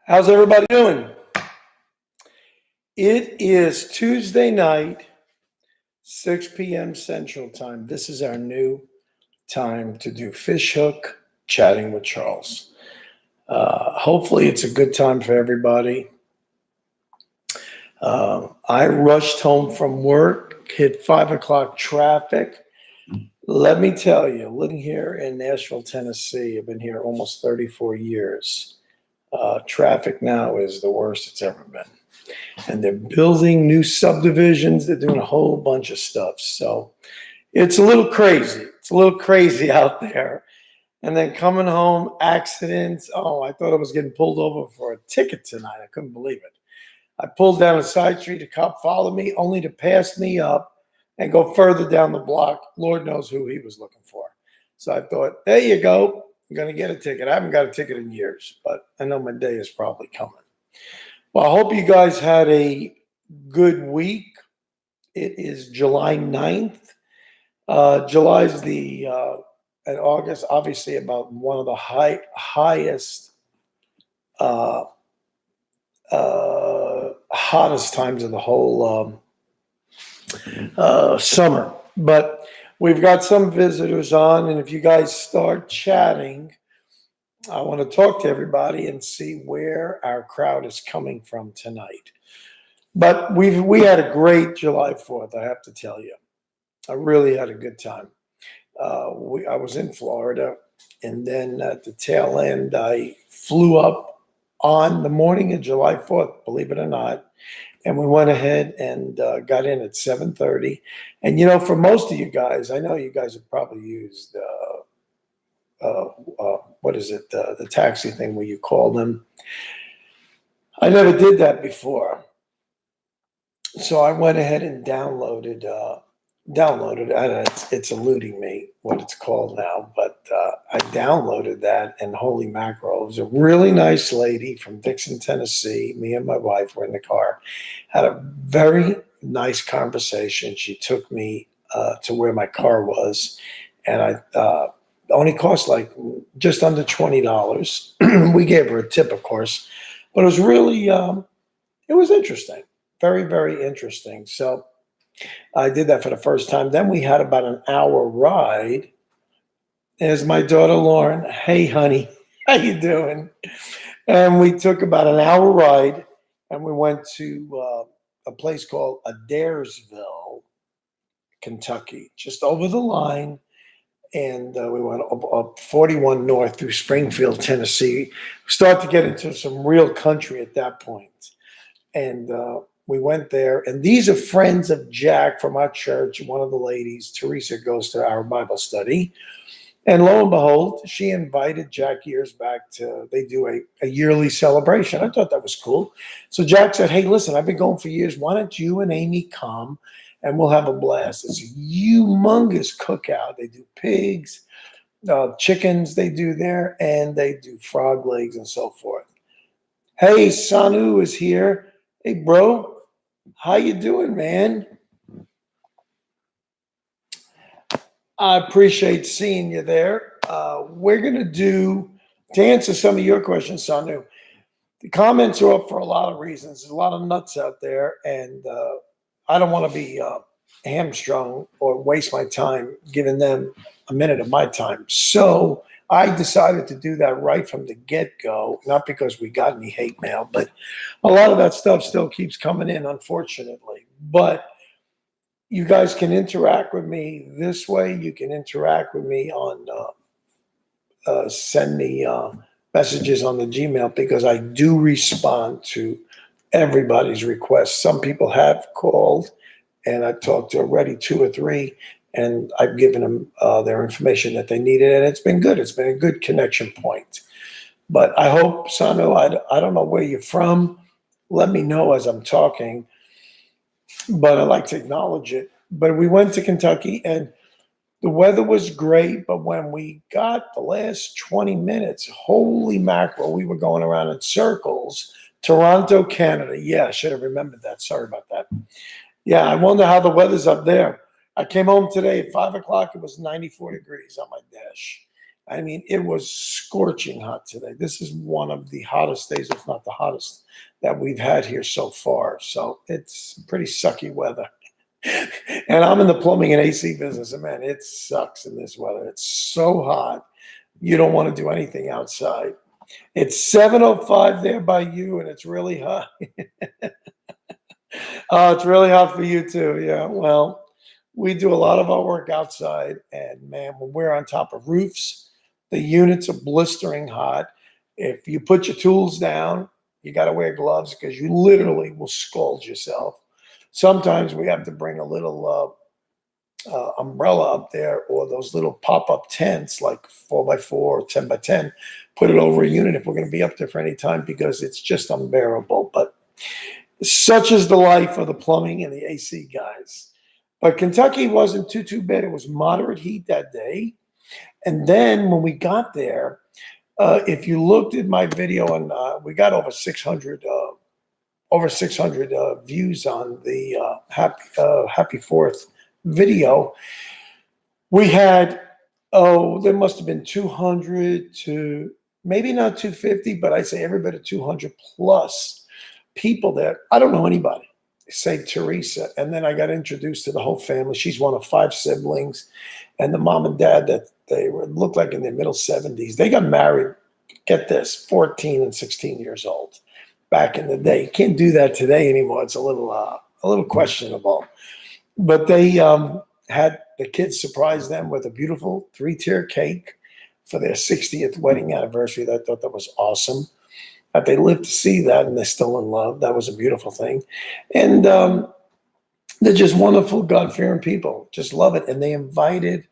How's everybody doing? It is Tuesday night, 6 p.m. Central Time. This is our new time to do Fish Hook Chatting with Charles. Hopefully, it's a good time for everybody. I rushed home from work, hit 5 o'clock traffic. Let me tell you, living here in Nashville, Tennessee, I've been here almost 34 years. Traffic now is the worst it's ever been. And they're building new subdivisions. They're doing a whole bunch of stuff. So it's a little crazy. It's a little crazy out there. And then coming home, accidents. Oh, I thought I was getting pulled over for a ticket tonight. I couldn't believe it. I pulled down a side street. A cop followed me only to pass me up and go further down the block. Lord knows who he was looking for. So I thought, there you go. I'm going to get a ticket. I haven't got a ticket in years, but I know my day is probably coming. Well, I hope you guys had a good week. It is July 9th. July is and August, obviously about one of the highest, hottest times of the whole summer. But we've got some visitors on, and if you guys start chatting, I want to talk to everybody and see where our crowd is coming from tonight. But we had a great July 4th, I have to tell you. I really had a good time. I was in Florida, and then at the tail end, I flew up on the morning of July 4th, believe it or not, and we went ahead and got in at 7:30. And, you know, for most of you guys, I know you guys have probably used what is it, the taxi thing where you call them. I never did that before. So I went ahead and downloaded, I don't know, it's eluding me what it's called now, but I downloaded that, and holy mackerel, it was a really nice lady from Dixon, Tennessee. Me and my wife were in the car, had a very nice conversation. She took me to where my car was, and I only cost like just under $20. We gave her a tip, of course, but it was really, it was interesting. Very, very interesting. So I did that for the first time. Then we had about an hour ride. There's my daughter, Lauren. Hey, honey, how you doing? And we took about an hour ride, and we went to a place called Adairsville, Kentucky, just over the line. And we went up 41 North through Springfield, Tennessee. Start to get into some real country at that point. And we went there. And these are friends of Jack from our church. One of the ladies, Teresa, goes to our Bible study. And lo and behold, she invited Jack years back they do a yearly celebration. I thought that was cool. So Jack said, hey, listen, I've been going for years. Why don't you and Amy come? And we'll have a blast. It's a humongous cookout. They do pigs, chickens they do there, and they do frog legs and so forth. Hey, Sanu is here. Hey, bro, how you doing, man? I appreciate seeing you there. We're going to answer some of your questions, Sanu. The comments are up for a lot of reasons. There's a lot of nuts out there, and I don't want to be hamstrung or waste my time giving them a minute of my time. So I decided to do that right from the get-go, not because we got any hate mail, but a lot of that stuff still keeps coming in, unfortunately. But you guys can interact with me this way. You can interact with me on send me messages on the Gmail, because I do respond to everybody's requests. Some people have called, and I've talked to already 2 or 3, and I've given them their information that they needed, and it's been good. It's been a good connection point. But I hope, Sano, I don't know where you're from. Let me know as I'm talking, but I like to acknowledge it. But we went to Kentucky, and the weather was great, but when we got the last 20 minutes, holy mackerel, we were going around in circles. Toronto, Canada. Yeah, I should have remembered that. Sorry about that. Yeah, I wonder how the weather's up there. I came home today at 5 o'clock. It was 94 degrees on my dash. I mean, it was scorching hot today. This is one of the hottest days, if not the hottest, that we've had here so far. So it's pretty sucky weather. And I'm in the plumbing and AC business, and man, it sucks in this weather. It's so hot. You don't want to do anything outside. It's 7:05 there by you, and it's really hot. Oh, it's really hot for you too. Yeah. Well, we do a lot of our work outside, and man, when we're on top of roofs, the units are blistering hot. If you put your tools down, you got to wear gloves because you literally will scald yourself. Sometimes we have to bring a little umbrella up there, or those little pop-up tents like 4x4 or 10x10, put it over a unit if we're going to be up there for any time because it's just unbearable. But such is the life of the plumbing and the AC guys. But Kentucky wasn't too bad. It was moderate heat that day. And then when we got there, if you looked at my video, and we got over 600 views on the Happy Fourth video. We had, there must have been 200 to maybe not 250, but I'd say every bit of 200 plus people there. I don't know anybody save Teresa. And then I got introduced to the whole family. She's one of 5 siblings, and the mom and dad that they looked like in their middle 70s. They got married, get this, 14 and 16 years old back in the day. You can't do that today anymore. It's a little questionable. But they had the kids surprise them with a beautiful 3-tier cake for their 60th wedding anniversary. I thought that was awesome. That they lived to see that, and they're still in love. That was a beautiful thing. And they're just wonderful, God-fearing people. Just love it. And they invited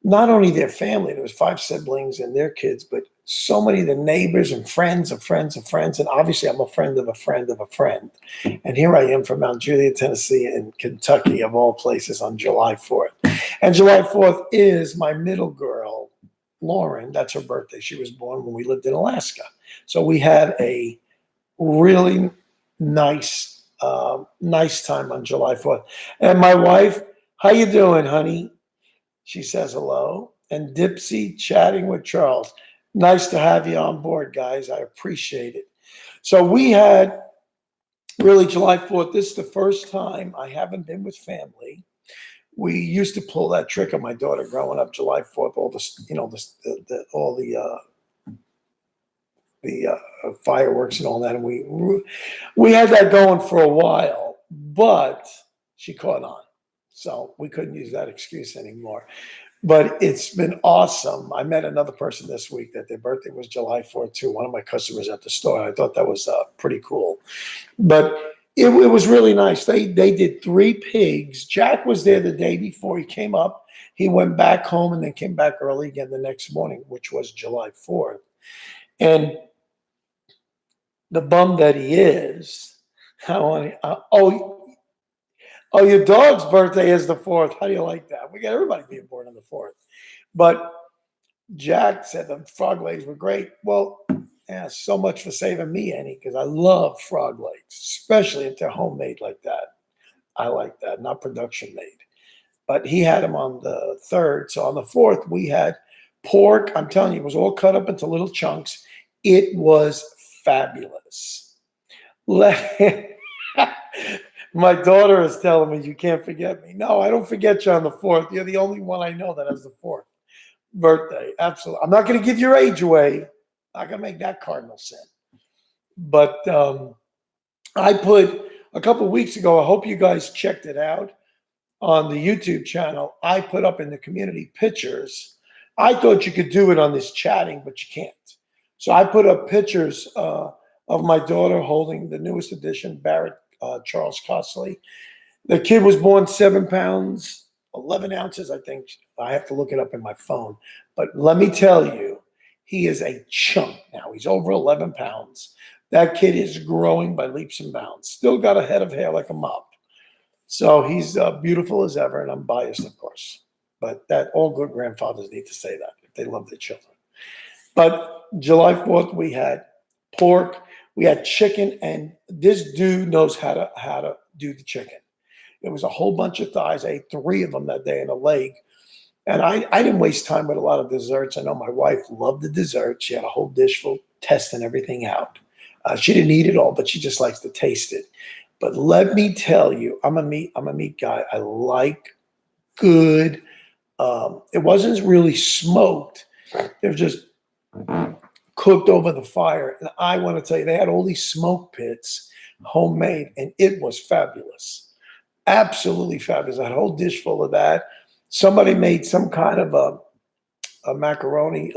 not only their family, there was 5 siblings and their kids, but so many of the neighbors and friends of friends of friends. And obviously I'm a friend of a friend of a friend. And here I am from Mount Juliet, Tennessee, in Kentucky, of all places, on July 4th. And July 4th is my middle girl, Lauren. That's her birthday. She was born when we lived in Alaska. So we had a really nice time on July 4th. And my wife, how you doing, honey? She says hello. And Dipsy chatting with Charles. Nice to have you on board, guys. I appreciate it. So we had really July 4th. This is the first time I haven't been with family. We used to pull that trick on my daughter growing up, July 4th, all this, all the fireworks and all that. And we had that going for a while, but she caught on. So we couldn't use that excuse anymore. But it's been awesome. I met another person this week that their birthday was July 4th too. One of my customers at the store. I thought that was pretty cool. But it was really nice. They did 3 pigs. Jack was there the day before. He came up. He went back home and then came back early again the next morning, which was July 4th. And the bum that he is, your dog's birthday is the 4th. How do you like that? We got everybody being born on the 4th. But Jack said the frog legs were great. Well, yeah, so much for saving me, Annie, because I love frog legs, especially if they're homemade like that. I like that, not production made. But he had them on the 3rd. So on the 4th, we had pork. I'm telling you, it was all cut up into little chunks. It was fabulous. My daughter is telling me, you can't forget me. No, I don't forget you on the 4th. You're the only one I know that has the 4th birthday. Absolutely. I'm not going to give your age away. I'm not going to make that cardinal sin. But I put a couple of weeks ago, I hope you guys checked it out on the YouTube channel. I put up in the community pictures. I thought you could do it on this chatting, but you can't. So I put up pictures of my daughter holding the newest edition, Barrett Charles Costley. The kid was born 7 pounds, 11 ounces, I think. I have to look it up in my phone. But let me tell you, he is a chunk now. He's over 11 pounds. That kid is growing by leaps and bounds. Still got a head of hair like a mop. So he's beautiful as ever, and I'm biased, of course. But that all good grandfathers need to say that if they love their children. But July 4th, we had pork. We had chicken, and this dude knows how to do the chicken. It was a whole bunch of thighs. I ate 3 of them that day and a leg. And I didn't waste time with a lot of desserts. I know my wife loved the dessert. She had a whole dish full, testing everything out. She didn't eat it all, but she just likes to taste it. But let me tell you, I'm a meat guy. I like good. It wasn't really smoked. It was just cooked over the fire. And I want to tell you, they had all these smoke pits, homemade, and it was fabulous. Absolutely fabulous. I had a whole dish full of that. Somebody made some kind of a macaroni,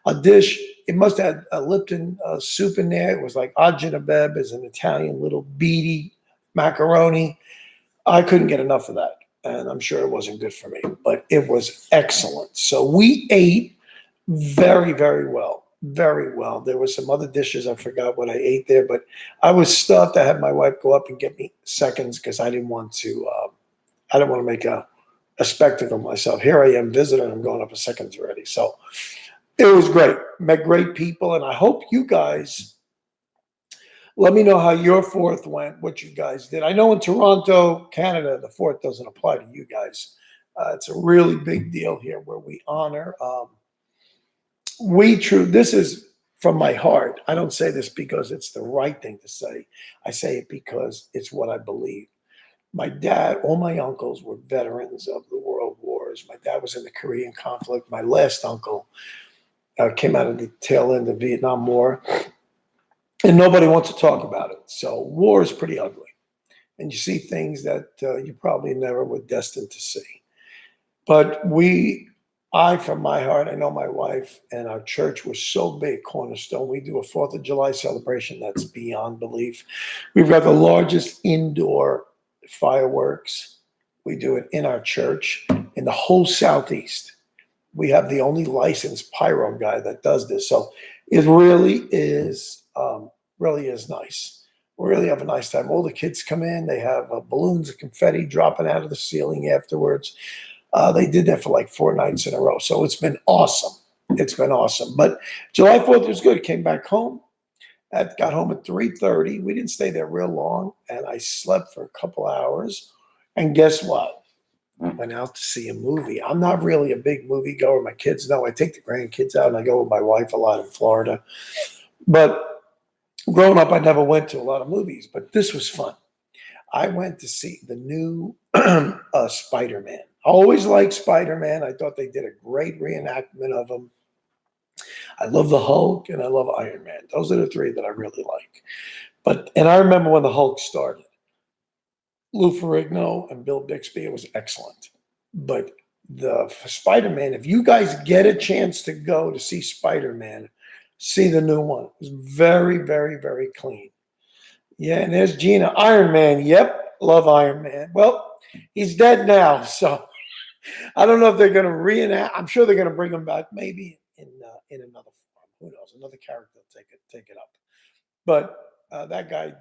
a dish. It must have had a Lipton soup in there. It was like ajinabeb is an Italian little beady macaroni. I couldn't get enough of that. And I'm sure it wasn't good for me, but it was excellent. So we ate very, very well. Very well. There were some other dishes. I forgot what I ate there, but I was stuffed. I had my wife go up and get me seconds because I didn't want to. I didn't want to make a spectacle of myself. Here I am visiting. I'm going up a seconds already. So it was great. Met great people, and I hope you guys. Let me know how your fourth went. What you guys did. I know in Toronto, Canada, the fourth doesn't apply to you guys. It's a really big deal here where we honor. This is from my heart. I don't say this because it's the right thing to say. I say it because it's what I believe. My dad, all my uncles were veterans of the world wars. My dad was in the Korean conflict. My last uncle came out of the tail end of the Vietnam War, and nobody wants to talk about it. So war is pretty ugly, and you see things that you probably never were destined to see. But from my heart, I know my wife and our church was so big, Cornerstone. We do a 4th of July celebration that's beyond belief. We've got the largest indoor fireworks. We do it in our church in the whole Southeast. We have the only licensed pyro guy that does this. So it really is nice. We really have a nice time. All the kids come in. They have balloons of confetti dropping out of the ceiling afterwards. They did that for like 4 nights in a row. So it's been awesome. It's been awesome. But July 4th was good. Came back home. Got home at 3:30. We didn't stay there real long. And I slept for a couple hours. And guess what? I went out to see a movie. I'm not really a big movie goer. My kids know. I take the grandkids out and I go with my wife a lot in Florida. But growing up, I never went to a lot of movies. But this was fun. I went to see the new Spider-Man. I always liked Spider-Man. I thought they did a great reenactment of him. I love the Hulk and I love Iron Man. Those are the 3 that I really like. And I remember when the Hulk started. Lou Ferrigno and Bill Bixby, it was excellent. But the Spider-Man, if you guys get a chance to go to see Spider-Man, see the new one. It was very, very, very clean. Yeah, and there's Gina. Iron Man. Yep, love Iron Man. Well, he's dead now, so I don't know if they're going to reenact. I'm sure they're going to bring him back, maybe in another form. Who knows? Another character will take it up. But that guy,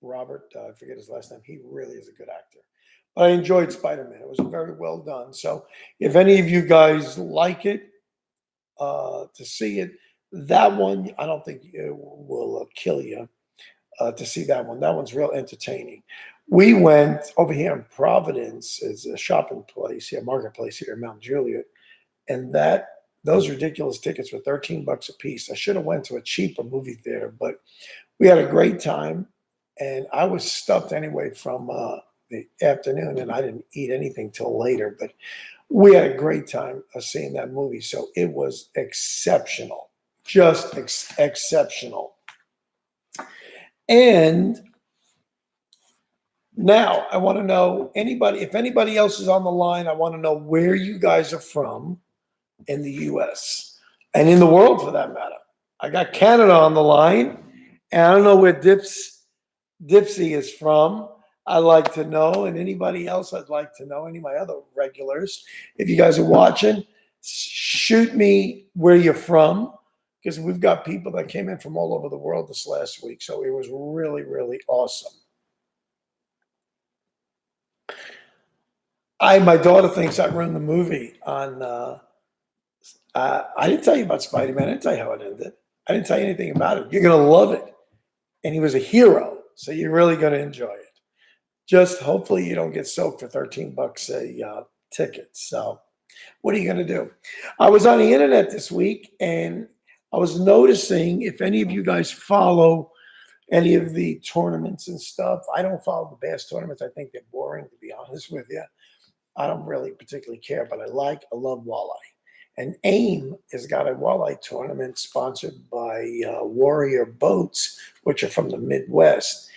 Robert, I forget his last name. He really is a good actor. But I enjoyed Spider-Man. It was very well done. So if any of you guys like it, to see it, that one I don't think it will kill you. To see that one. That one's real entertaining. We went over here in Providence. It's a shopping place here, marketplace here in Mount Juliet, and those ridiculous tickets were $13 a piece. I should have went to a cheaper movie theater, but we had a great time, and I was stuffed anyway from the afternoon, and I didn't eat anything till later. But we had a great time seeing that movie, so it was exceptional, just exceptional. And now I want to know if anybody else is on the line, I want to know where you guys are from in the US and in the world for that matter. I got Canada on the line, and I don't know where Dipsy is from. I'd like to know, and anybody else I'd like to know, any of my other regulars. If you guys are watching, shoot me where you're from, because we've got people that came in from all over the world this last week. So it was really, really awesome. My daughter thinks I ruined the movie on. I didn't tell you about Spider-Man. I didn't tell you how it ended. I didn't tell you anything about it. You're gonna love it, and he was a hero, so you're really gonna enjoy it. Just hopefully you don't get soaked for $13 a ticket. So What are you going to do? I was on the internet this week and I was noticing if any of you guys follow any of the tournaments and stuff. I don't follow the bass tournaments. I think they're boring, to be honest with you. I don't really particularly care, but I love walleye. And AIM has got a walleye tournament sponsored by Warrior Boats, which are from the Midwest.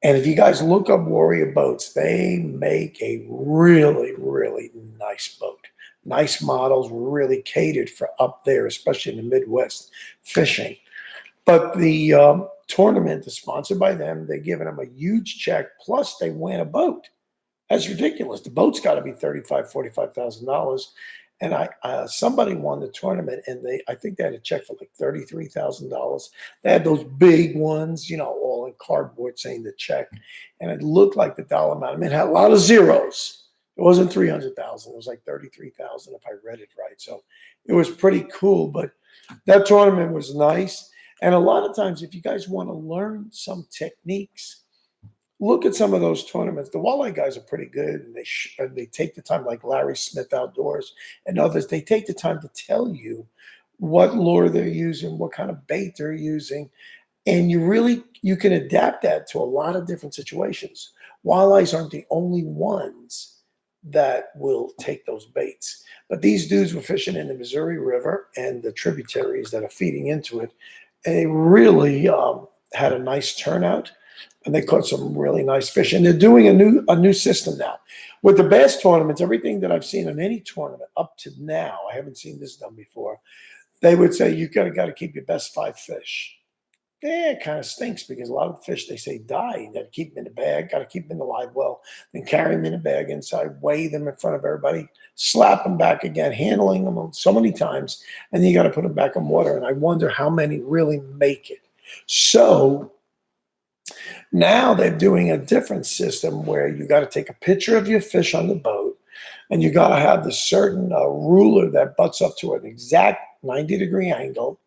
And if you guys look up Warrior Boats, they make a really, really nice boat. Nice models, really catered for up there, especially in the Midwest fishing. But the tournament is sponsored by them. They're giving them a huge check, plus they win a boat. That's ridiculous. The boat's got to be $45,000. And somebody won the tournament, and I think they had a check for like $33,000. They had those big ones, all in cardboard saying the check, and it looked like the dollar amount. I mean, it had a lot of zeros. It wasn't 300,000. It was like 33,000 if I read it right. So it was pretty cool. But that tournament was nice. And a lot of times, if you guys want to learn some techniques, look at some of those tournaments. The walleye guys are pretty good, and they take the time, like Larry Smith Outdoors and others. They take the time to tell you what lure they're using, what kind of bait they're using, and you can adapt that to a lot of different situations. Walleyes aren't the only ones that will take those baits, but these dudes were fishing in the Missouri River and the tributaries that are feeding into it, and they really had a nice turnout. And they caught some really nice fish. And they're doing a new system now. With the bass tournaments, everything that I've seen in any tournament up to now, I haven't seen this done before, they would say you got to keep your best 5 fish. Yeah, it kind of stinks because a lot of the fish, they say, die. You got to keep them in the bag, got to keep them in the live well, then carry them in a bag inside, weigh them in front of everybody, slap them back again, handling them so many times, and then you got to put them back in water. And I wonder how many really make it. So now they're doing a different system where you got to take a picture of your fish on the boat, and you got to have the certain ruler that butts up to an exact 90-degree angle,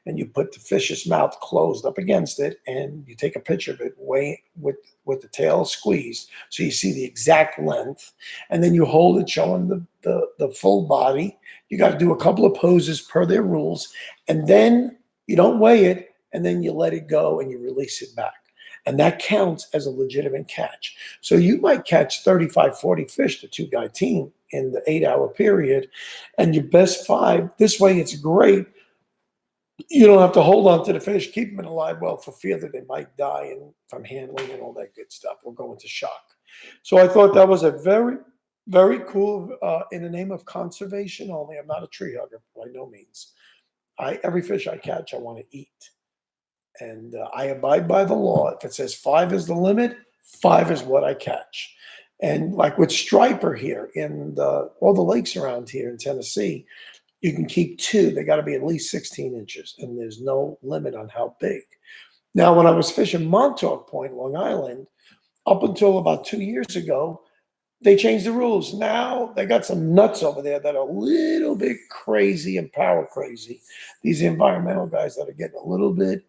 and you put the fish's mouth closed up against it, and you take a picture of it with the tail squeezed, so you see the exact length, and then you hold it showing the full body. You got to do a couple of poses per their rules, and then you don't weigh it, and then you let it go and you release it back. And that counts as a legitimate catch. So you might catch 35, 40 fish, the 2-guy team, in the 8-hour period, and your best 5. This way, it's great. You don't have to hold on to the fish, keep them in a live well for fear that they might die from handling and all that good stuff or go into shock. So I thought that was a very, very cool, in the name of conservation only. I'm not a tree hugger by no means. Every fish I catch, I want to eat. And I abide by the law. If it says 5 is the limit, 5 is what I catch. And like with striper here in all the lakes around here in Tennessee, you can keep 2. They got to be at least 16 inches, and there's no limit on how big. Now, when I was fishing Montauk Point, Long Island, up until about 2 years ago, they changed the rules. Now they got some nuts over there that are a little bit crazy and power crazy. These environmental guys that are getting a little bit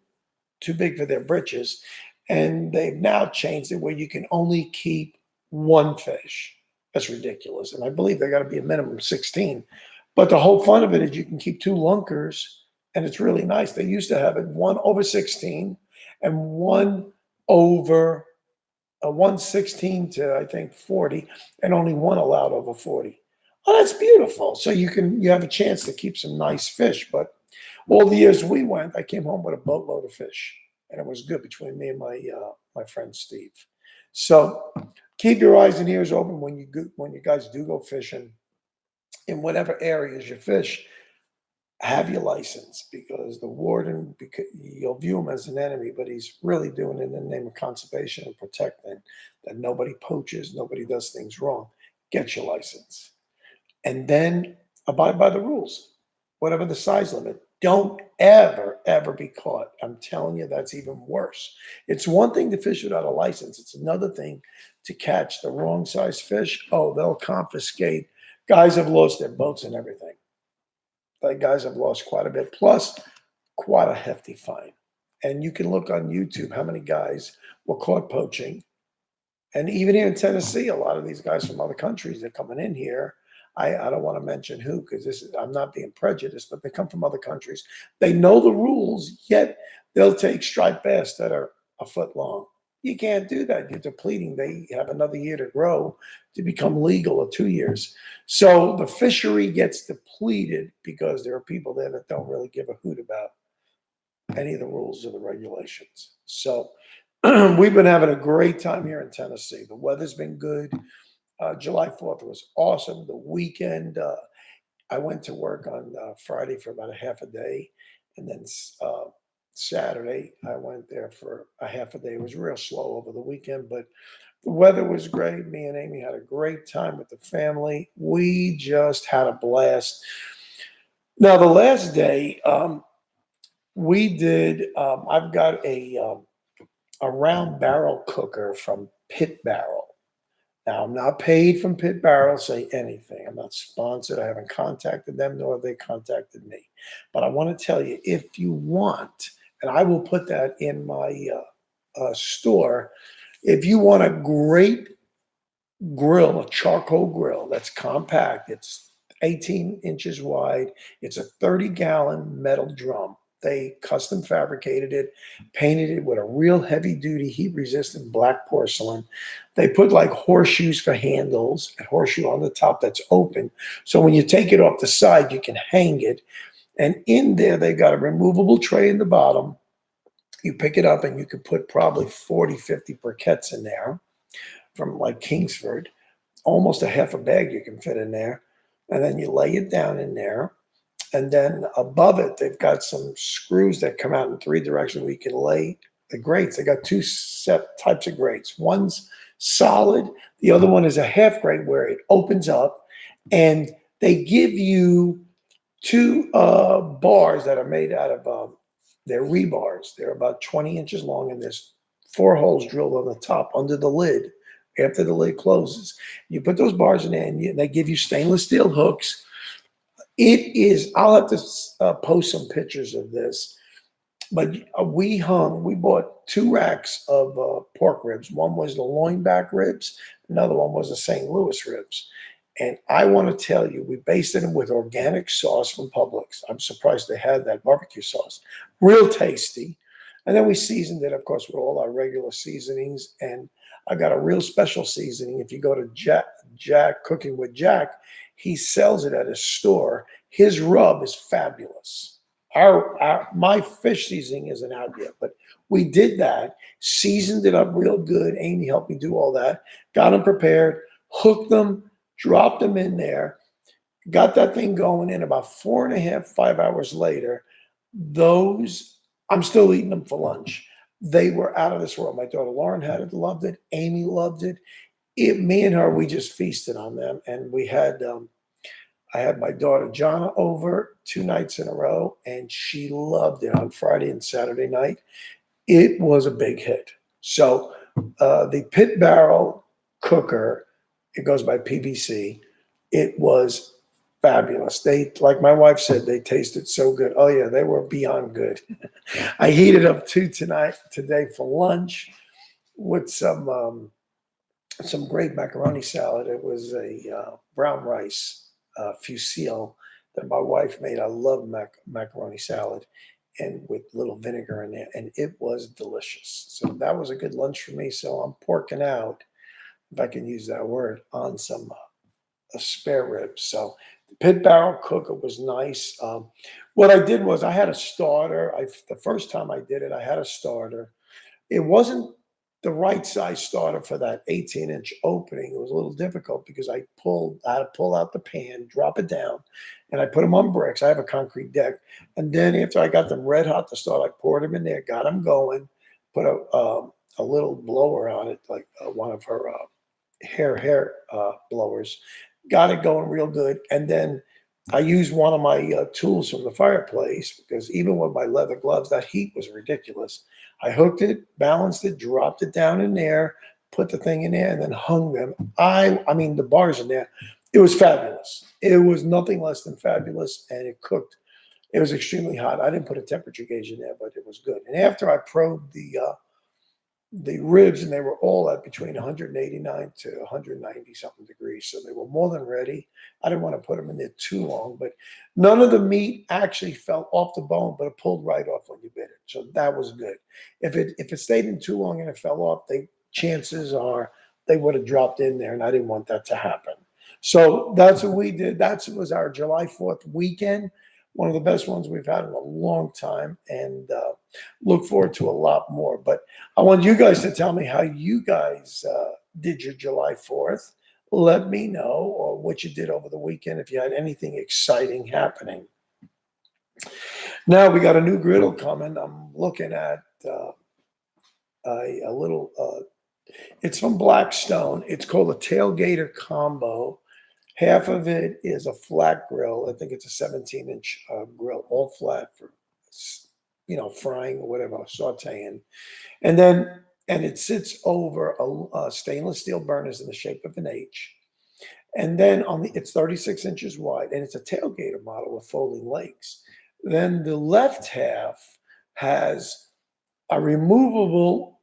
too big for their britches, and they've now changed it where you can only keep 1 fish. That's ridiculous, and I believe they got to be a minimum of 16. But the whole fun of it is you can keep 2 lunkers, and it's really nice. They used to have it 1 over 16 and 1 over 116 to I think 40, and only 1 allowed over 40. Oh, that's beautiful. So you have a chance to keep some nice fish, but all the years we went, I came home with a boatload of fish, and it was good between me and my friend Steve. So keep your eyes and ears open when you guys do go fishing in whatever areas you fish. Have your license, because the warden, because you'll view him as an enemy, but he's really doing it in the name of conservation and protecting that nobody poaches, nobody does things wrong. Get your license, and then abide by the rules, whatever the size limit. Don't ever, ever be caught. I'm telling you, that's even worse. It's one thing to fish without a license. It's another thing to catch the wrong size fish. Oh, they'll confiscate. Guys have lost their boats and everything. Like, guys have lost quite a bit, plus quite a hefty fine. And you can look on YouTube how many guys were caught poaching. And even here in Tennessee, a lot of these guys from other countries, they're coming in here. I don't want to mention who, because I'm not being prejudiced, but they come from other countries. They know the rules, yet they'll take striped bass that are a foot long. You can't do that. You're depleting. They have another year to grow to become legal, or 2 years. So the fishery gets depleted because there are people there that don't really give a hoot about any of the rules or the regulations. So we've been having a great time here in Tennessee. The weather's been good. July 4th was awesome. The weekend, I went to work on Friday for about a half a day. And then Saturday, I went there for a half a day. It was real slow over the weekend, but the weather was great. Me and Amy had a great time with the family. We just had a blast. Now, the last day, we did, I've got a round barrel cooker from Pit Barrel. Now, I'm not paid from Pit Barrel to say anything. I'm not sponsored. I haven't contacted them, nor have they contacted me. But I want to tell you, if you want, and I will put that in my store, if you want a great grill, a charcoal grill that's compact, it's 18 inches wide, it's a 30-gallon metal drum. They custom fabricated it, painted it with a real heavy duty heat resistant black porcelain. They put like horseshoes for handles, and horseshoe on the top that's open. So when you take it off the side, you can hang it. And in there, they got a removable tray in the bottom. You pick it up and you can put probably 40, 50 briquettes in there from like Kingsford. Almost a half a bag you can fit in there. And then you lay it down in there. And then above it, they've got some screws that come out in 3 directions where you can lay the grates. They got 2 set types of grates. One's solid. The other one is a half grate where it opens up. And they give you 2 bars that are made out of, they're rebars. They're about 20 inches long, and there's 4 holes drilled on the top under the lid. After the lid closes, you put those bars in there, and they give you stainless steel hooks. It is, I'll have to post some pictures of this, but we bought 2 racks of pork ribs. One was the loin back ribs, another one was the St. Louis ribs. And I want to tell you, we basted them with organic sauce from Publix. I'm surprised they had that barbecue sauce. Real tasty. And then we seasoned it, of course, with all our regular seasonings. And I got a real special seasoning. If you go to Jack Cooking with Jack, he sells it at his store. His rub is fabulous. My fish seasoning isn't out yet, but we did that, seasoned it up real good. Amy helped me do all that, got them prepared, hooked them, dropped them in there, got that thing going. In about 4.5, 5 hours later, I'm still eating them for lunch. They were out of this world. My daughter Lauren had it, loved it. Amy loved it. Me and her, we just feasted on them. And we had, I had my daughter Jonna over 2 nights in a row, and she loved it on Friday and Saturday night. It was a big hit. So the Pit Barrel cooker, it goes by PBC. It was fabulous. They, like my wife said, they tasted so good. Oh yeah, they were beyond good. I heated up 2 today for lunch with some great macaroni salad. It was a brown rice fusil that my wife made. I love macaroni salad, and with little vinegar in there, and it was delicious. So that was a good lunch for me. So I'm porking out, if I can use that word, on some a spare ribs. So the Pit Barrel cooker was nice. What I did was I had a starter. The first time I did it, I had a starter. It wasn't the right size starter for that 18-inch opening. It was a little difficult because I had to pull out the pan, drop it down, and I put them on bricks. I have a concrete deck. And then after I got them red hot to start, I poured them in there, got them going, put a little blower on it, like one of her hair blowers, got it going real good. And then I used one of my tools from the fireplace, because even with my leather gloves, that heat was ridiculous. I hooked it, balanced it, dropped it down in there, put the thing in there, and then hung them. I mean, the bars in there, it was fabulous. It was nothing less than fabulous, and it cooked. It was extremely hot. I didn't put a temperature gauge in there, but it was good. And after I probed the ribs, and they were all at between 189 to 190 something degrees. So they were more than ready. I didn't want to put them in there too long, but none of the meat actually fell off the bone, but it pulled right off when you bit it. So that was good. If it stayed in too long and it fell off, chances are they would have dropped in there, and I didn't want that to happen. So that's what we did. That was our July 4th weekend. One of the best ones we've had in a long time, and look forward to a lot more. But I want you guys to tell me how you guys did your July 4th. Let me know, or what you did over the weekend, if you had anything exciting happening. Now we got a new griddle coming. I'm looking at a little, it's from Blackstone. It's called a Tailgater Combo. Half of it is a flat grill. I think it's a 17-inch grill, all flat for, frying or whatever, sauteing. And it sits over a stainless steel burners in the shape of an H. And then it's 36 inches wide, and it's a tailgater model with folding legs. Then the left half has a removable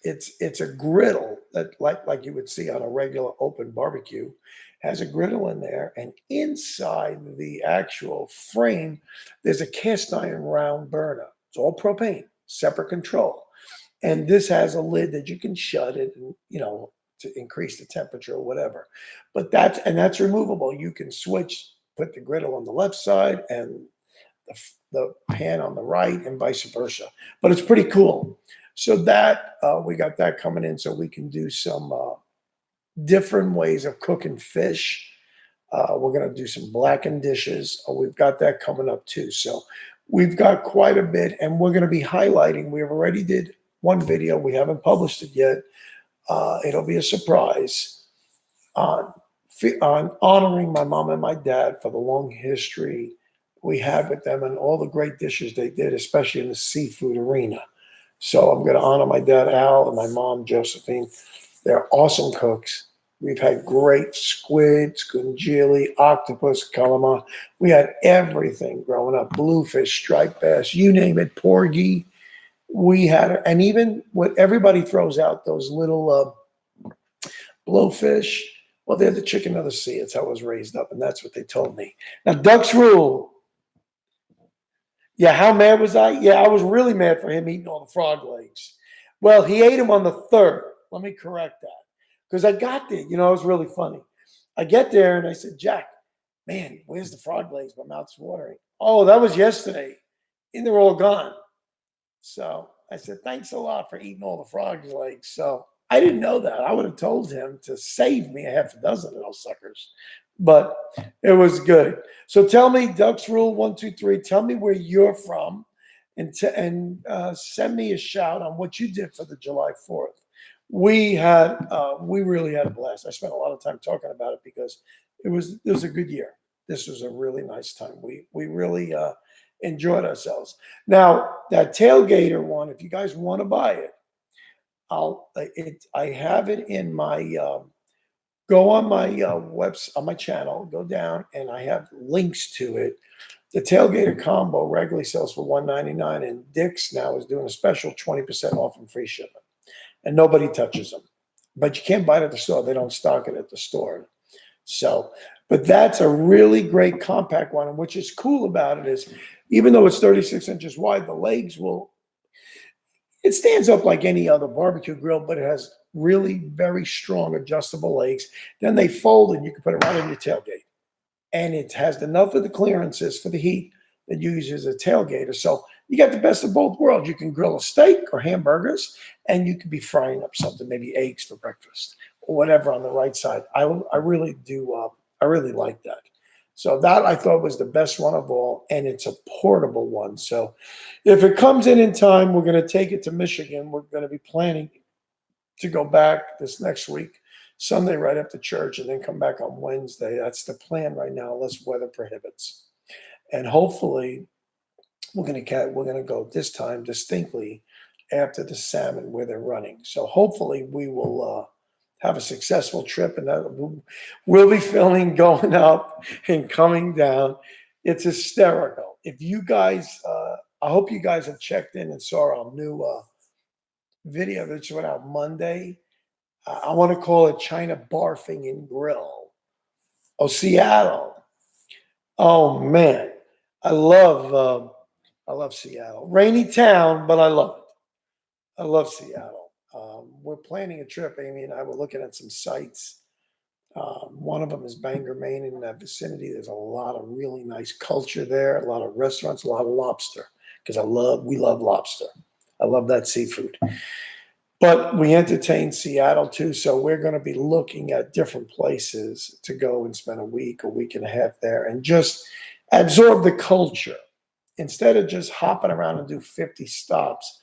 it's a griddle that like you would see on a regular open barbecue. Has a griddle in there, and inside the actual frame there's a cast iron round burner. It's all propane, separate control, and this has a lid that you can shut it, and to increase the temperature or whatever. But that's removable. You can put the griddle on the left side and the pan on the right, and vice versa. But it's pretty cool. So that we got that coming in, so we can do some different ways of cooking fish. We're going to do some blackened dishes. We've got that coming up too. So we've got quite a bit, and we're going to be highlighting. We already did one video. We haven't published it yet. It'll be a surprise on honoring my mom and my dad for the long history we had with them and all the great dishes they did, especially in the seafood arena. So I'm going to honor my dad, Al, and my mom, Josephine. They're awesome cooks. We've had great squid, scungili, octopus, calamari. We had everything growing up, bluefish, striped bass, you name it, porgy. We had, and even what everybody throws out, those little blowfish, well, they're the chicken of the sea. It's how I was raised up, and that's what they told me. Now, duck's rule. Yeah, how mad was I? Yeah, I was really mad for him eating all the frog legs. Well, he ate them on the 3rd. Let me correct that. Because I got there, it was really funny. I get there and I said, Jack, man, where's the frog legs? My mouth's watering. Oh, that was yesterday. And they're all gone. So I said, thanks a lot for eating all the frog legs. So I didn't know that. I would have told him to save me a half a dozen of those suckers. But it was good. So tell me, Ducks Rule 1, 2, 3. Tell me where you're from, and send me a shout on what you did for the July 4th. We really had a blast. I spent a lot of time talking about it because it was a good year. This was a really nice time. We really enjoyed ourselves. Now that tailgater one, if you guys want to buy it, I have it in my. Go on my website, on my channel, go down, and I have links to it. The Tailgater Combo regularly sells for $199, and Dick's now is doing a special 20% off and free shipping. And nobody touches them. But you can't buy it at the store. They don't stock it at the store. So, but that's a really great compact one. And what's just cool about it is, even though it's 36 inches wide, the legs it stands up like any other barbecue grill, but it has really very strong adjustable legs. Then they fold, and you can put it right on your tailgate. And it has enough of the clearances for the heat that you use as a tailgater. So you got the best of both worlds. You can grill a steak or hamburgers, and you could be frying up something, maybe eggs for breakfast or whatever on the right side. I really do. I really like that. So that I thought was the best one of all, and it's a portable one. So if it comes in time, we're going to take it to Michigan. We're going to be planning to go back this next week, Sunday right after church, and then come back on Wednesday. That's the plan right now, unless weather prohibits. And hopefully we're going to go this time distinctly after the salmon where they're running. So hopefully we will have a successful trip, and we'll be filming going up and coming down. It's hysterical. If you guys I hope you guys have checked in and saw our new video that went out Monday. I want to call it China Barfing and Grill. Oh, Seattle. Oh man, I love Seattle. Rainy town, but I love it. I love Seattle. We're planning a trip. Amy and I were looking at some sites. One of them is Bangor, Maine. In that vicinity, there's a lot of really nice culture there. A lot of restaurants, a lot of lobster because we love lobster. I love that seafood. But we entertain Seattle too, so we're going to be looking at different places to go and spend a week and a half there, and just absorb the culture instead of just hopping around and do 50 stops.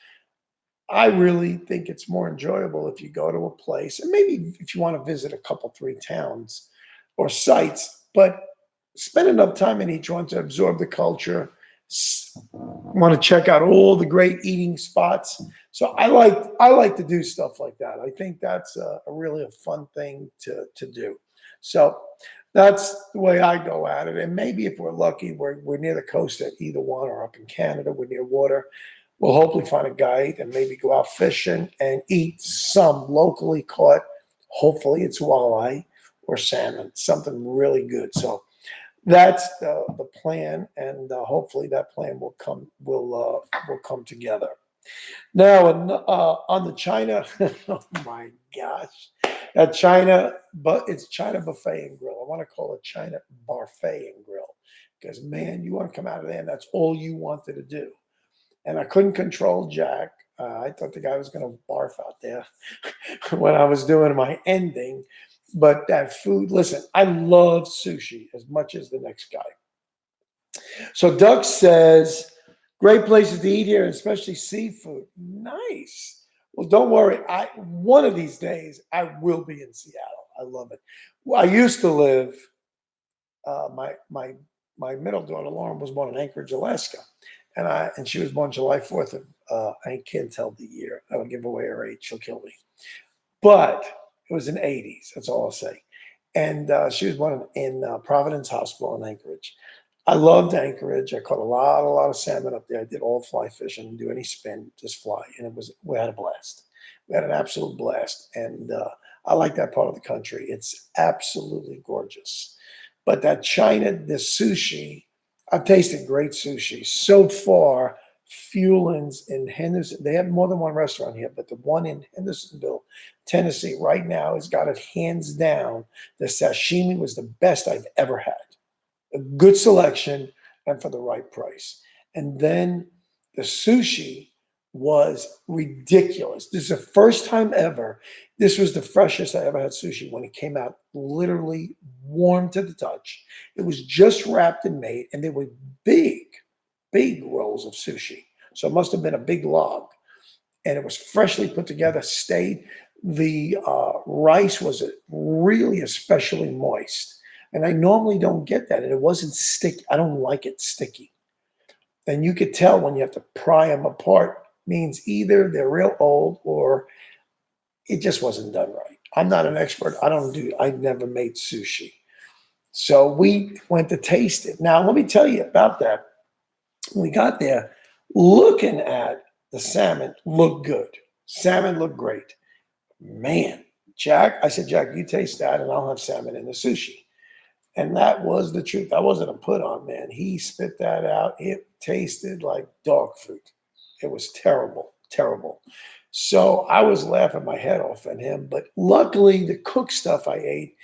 I really think it's more enjoyable if you go to a place, and maybe if you want to visit a couple, three towns or sites, but spend enough time in each one to absorb the culture. Want to check out all the great eating spots. So I like to do stuff like that. I think that's a really a fun thing to do. So that's the way I go at it. And maybe if we're lucky, we're near the coast at either one, or up in Canada, we're near water. We'll hopefully find a guide and maybe go out fishing and eat some locally caught. Hopefully it's walleye or salmon, something really good. So that's the plan, and hopefully that plan will come together. Now, on the China, oh my gosh, that China, but it's China Buffet and Grill. I want to call it China Buffet and Grill because man, you want to come out of there and that's all you wanted to do. And I couldn't control Jack. I thought the guy was going to barf out there when I was doing my ending. But that food, listen, I love sushi as much as the next guy. So Doug says, great places to eat here, especially seafood. Nice. Well, don't worry. One of these days I will be in Seattle. I love it. Well, I used to live. My middle daughter Lauren was born in Anchorage, Alaska, and she was born July 4th of I can't tell the year. I would give away her age. She'll kill me. But it was in the 80s. That's all I'll say. And she was born in Providence Hospital in Anchorage. I loved Anchorage. I caught a lot of salmon up there. I did all fly fishing, didn't do any spin, just fly. And we had a blast. We had an absolute blast. And I like that part of the country. It's absolutely gorgeous. But that China, the sushi, I've tasted great sushi. So far, Fuelin's in Henderson, they have more than one restaurant here, but the one in Hendersonville, Tennessee, right now has got it hands down. The sashimi was the best I've ever had. A good selection and for the right price. And then the sushi was ridiculous. This is the first time ever. This was the freshest I ever had sushi when it came out, literally warm to the touch. It was just wrapped and made, and they were big rolls of sushi. So it must have been a big log. And it was freshly put together, stayed. The rice was really especially moist. And I normally don't get that. And it wasn't sticky. I don't like it sticky. And you could tell when you have to pry them apart, means either they're real old or it just wasn't done right. I'm not an expert. I never made sushi. So we went to taste it. Now, let me tell you about that. When we got there, looking at the salmon looked good. Salmon looked great. Man, Jack, I said, Jack, you taste that and I'll have salmon in the sushi. And that was the truth. That wasn't a put on, man. He spit that out. It tasted like dog food. It was terrible, terrible. So I was laughing my head off at him. But luckily, the cooked stuff I ate,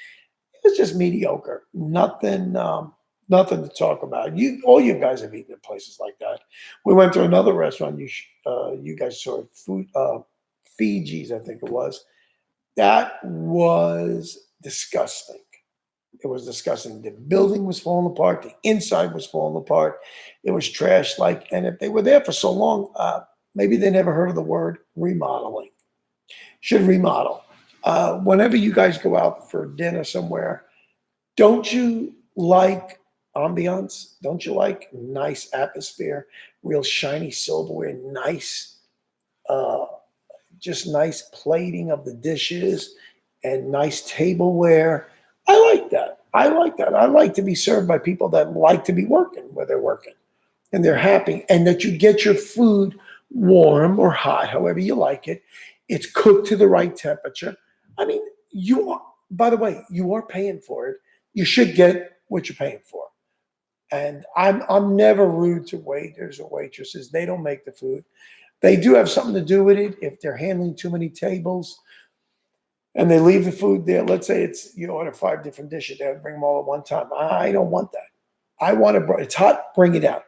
it was just mediocre. Nothing to talk about. All you guys have eaten at places like that. We went to another restaurant. You guys saw food, Fiji's, I think it was. That was disgusting. It was disgusting. The building was falling apart. The inside was falling apart. It was trash. And if they were there for so long, maybe they never heard of the word remodeling. Should remodel. Whenever you guys go out for dinner somewhere, don't you like ambiance? Don't you like nice atmosphere, real shiny silverware, just nice plating of the dishes and nice tableware? I like that. I like to be served by people that like to be working where they're working. and they're happy, and that you get your food warm or hot, however you like it. It's cooked to the right temperature. I mean, you are, by the way, you are paying for it. You should get what you're paying for. And I'm never rude to waiters or waitresses. They don't make the food. They do have something to do with it if they're handling too many tables and they leave the food there. Let's say it's you order 5 different dishes, they bring them all at one time. I don't want that. I want to. It's hot. Bring it out.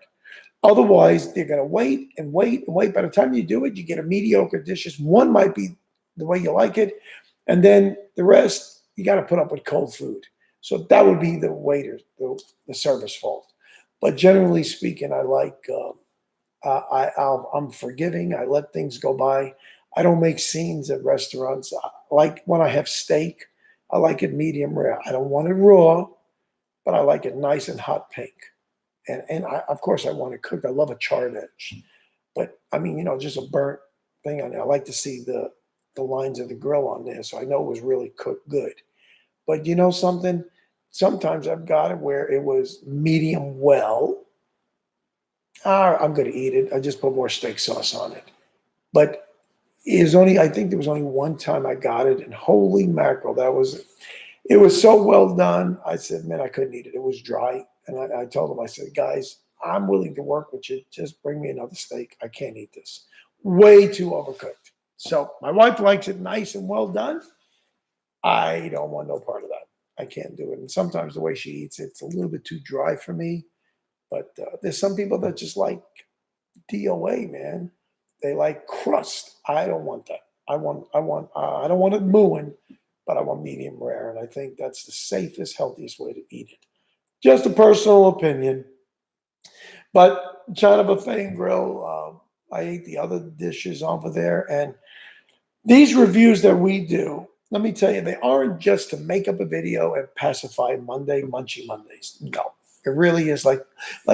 Otherwise, they're going to wait and wait and wait. By the time you do it, you get a mediocre dishes. One might be the way you like it, and then the rest you got to put up with cold food. So that would be the waiter, the service fault. But generally speaking, I like. I'm forgiving. I let things go by. I don't make scenes at restaurants. I like when I have steak, I like it medium rare. I don't want it raw, but I like it nice and hot pink. And of course, I want it cooked. I love a charred edge. But I mean, just a burnt thing on there. I like to see the lines of the grill on there, so I know it was really cooked good. But you know something? Sometimes I've got it where it was medium well. I'm going to eat it. I just put more steak sauce on it. But I think there was only one time I got it, and holy mackerel, it was so well done. I said, man, I couldn't eat it. It was dry. And I told him, I said, guys, I'm willing to work with you. Just bring me another steak. I can't eat this. Way too overcooked. So my wife likes it nice and well done. I don't want no part of that. I can't do it. And sometimes the way she eats it, it's a little bit too dry for me. But there's some people that just like DOA, man. They like crust. I don't want that. I don't want it mooing, but I want medium rare. And I think that's the safest, healthiest way to eat it. Just a personal opinion. But China Buffet and Grill, I ate the other dishes over there. And these reviews that we do, let me tell you, they aren't just to make up a video and pacify Munchy Mondays. No, it really is like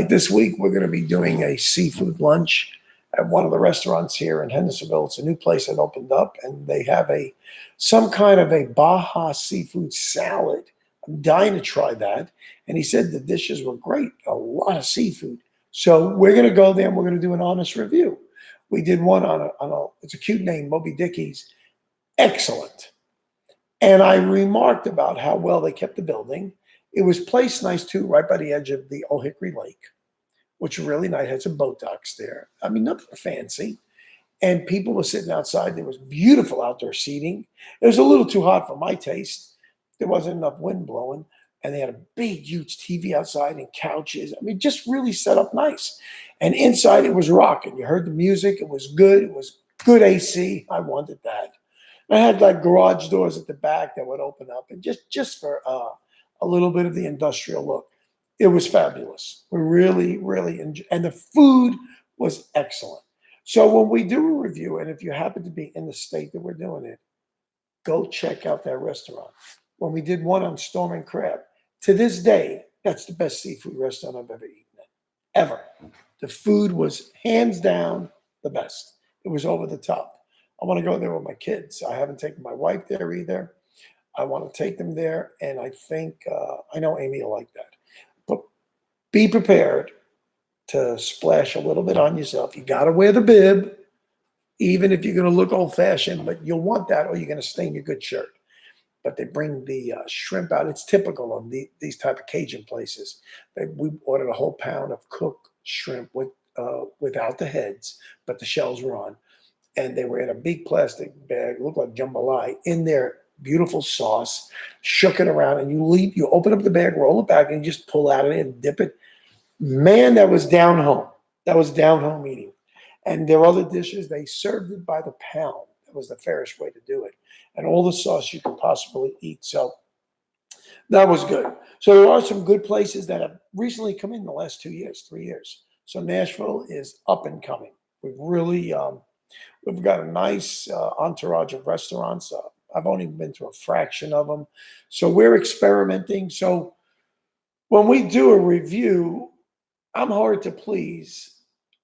this week, we're going to be doing a seafood lunch at one of the restaurants here in Hendersonville. It's a new place that opened up, and they have some kind of a Baja seafood salad. I'm dying to try that. And he said the dishes were great, a lot of seafood. So we're going to go there and we're going to do an honest review. We did one it's a cute name, Moby Dickies. Excellent. And I remarked about how well they kept the building. It was placed nice too, right by the edge of the Old Hickory Lake, which is really nice. Had some boat docks there. I mean, nothing fancy. And people were sitting outside. There was beautiful outdoor seating. It was a little too hot for my taste. There wasn't enough wind blowing. And they had a big, huge TV outside and couches. I mean, just really set up nice. And inside it was rocking. You heard the music. It was good. It was good AC. I wanted that. I had like garage doors at the back that would open up, and just for a little bit of the industrial look. It was fabulous. We really, really enjoyed, and the food was excellent. So when we do a review, and if you happen to be in the state that we're doing it, go check out that restaurant. When we did one on Storm and Crab, to this day, that's the best seafood restaurant I've ever eaten at, ever. The food was hands down the best. It was over the top. I want to go there with my kids. I haven't taken my wife there either. I want to take them there, and I think I know Amy will like that. But be prepared to splash a little bit on yourself. You got to wear the bib, even if you're going to look old-fashioned, but you'll want that or you're going to stain your good shirt. But they bring the shrimp out. It's typical of these type of Cajun places. We ordered a whole pound of cooked shrimp without the heads, but the shells were on. And they were in a big plastic bag, looked like jambalaya, in their beautiful sauce, shook it around, and you open up the bag, roll it back, and you just pull out of it and dip it. Man, that was down home. That was down home eating. And there are other dishes, they served it by the pound. That was the fairest way to do it. And all the sauce you could possibly eat. So that was good. So there are some good places that have recently come in the last 2 years, 3 years. So Nashville is up and coming. We've really, we've got a nice entourage of restaurants. I've only been to a fraction of them. So we're experimenting. So when we do a review, I'm hard to please.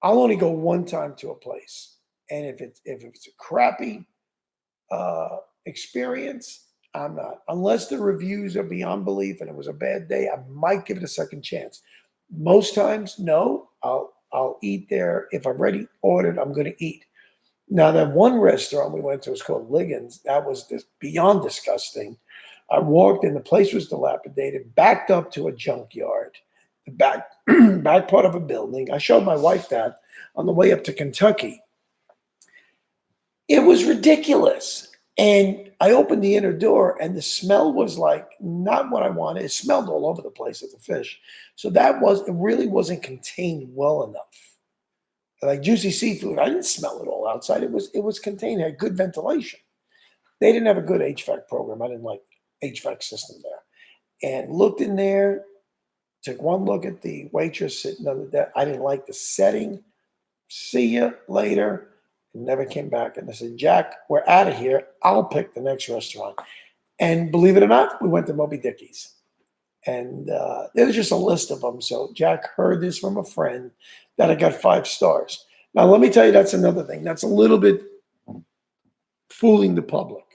I'll only go one time to a place. And if it's a crappy experience, I'm not. Unless the reviews are beyond belief and it was a bad day, I might give it a second chance. Most times, no. I'll eat there. If I've already ordered, I'm going to eat. Now, that one restaurant we went to was called Liggins. That was just beyond disgusting. I walked in, the place was dilapidated, backed up to a junkyard, the back, back part of a building. I showed my wife that on the way up to Kentucky. It was ridiculous. And I opened the inner door, and the smell was like not what I wanted. It smelled all over the place of the fish. So it really wasn't contained well enough. Like juicy seafood, I didn't smell it all outside. It was contained, had good ventilation. They didn't have a good HVAC program. I didn't like HVAC system there. And looked in there, took one look at the waitress sitting on the desk. I didn't like the setting. See you later. And never came back. And I said, Jack, we're out of here. I'll pick the next restaurant. And believe it or not, we went to Moby Dickey's. And there was just a list of them. So Jack heard this from a friend that I got 5 stars. Now, let me tell you, that's another thing. That's a little bit fooling the public.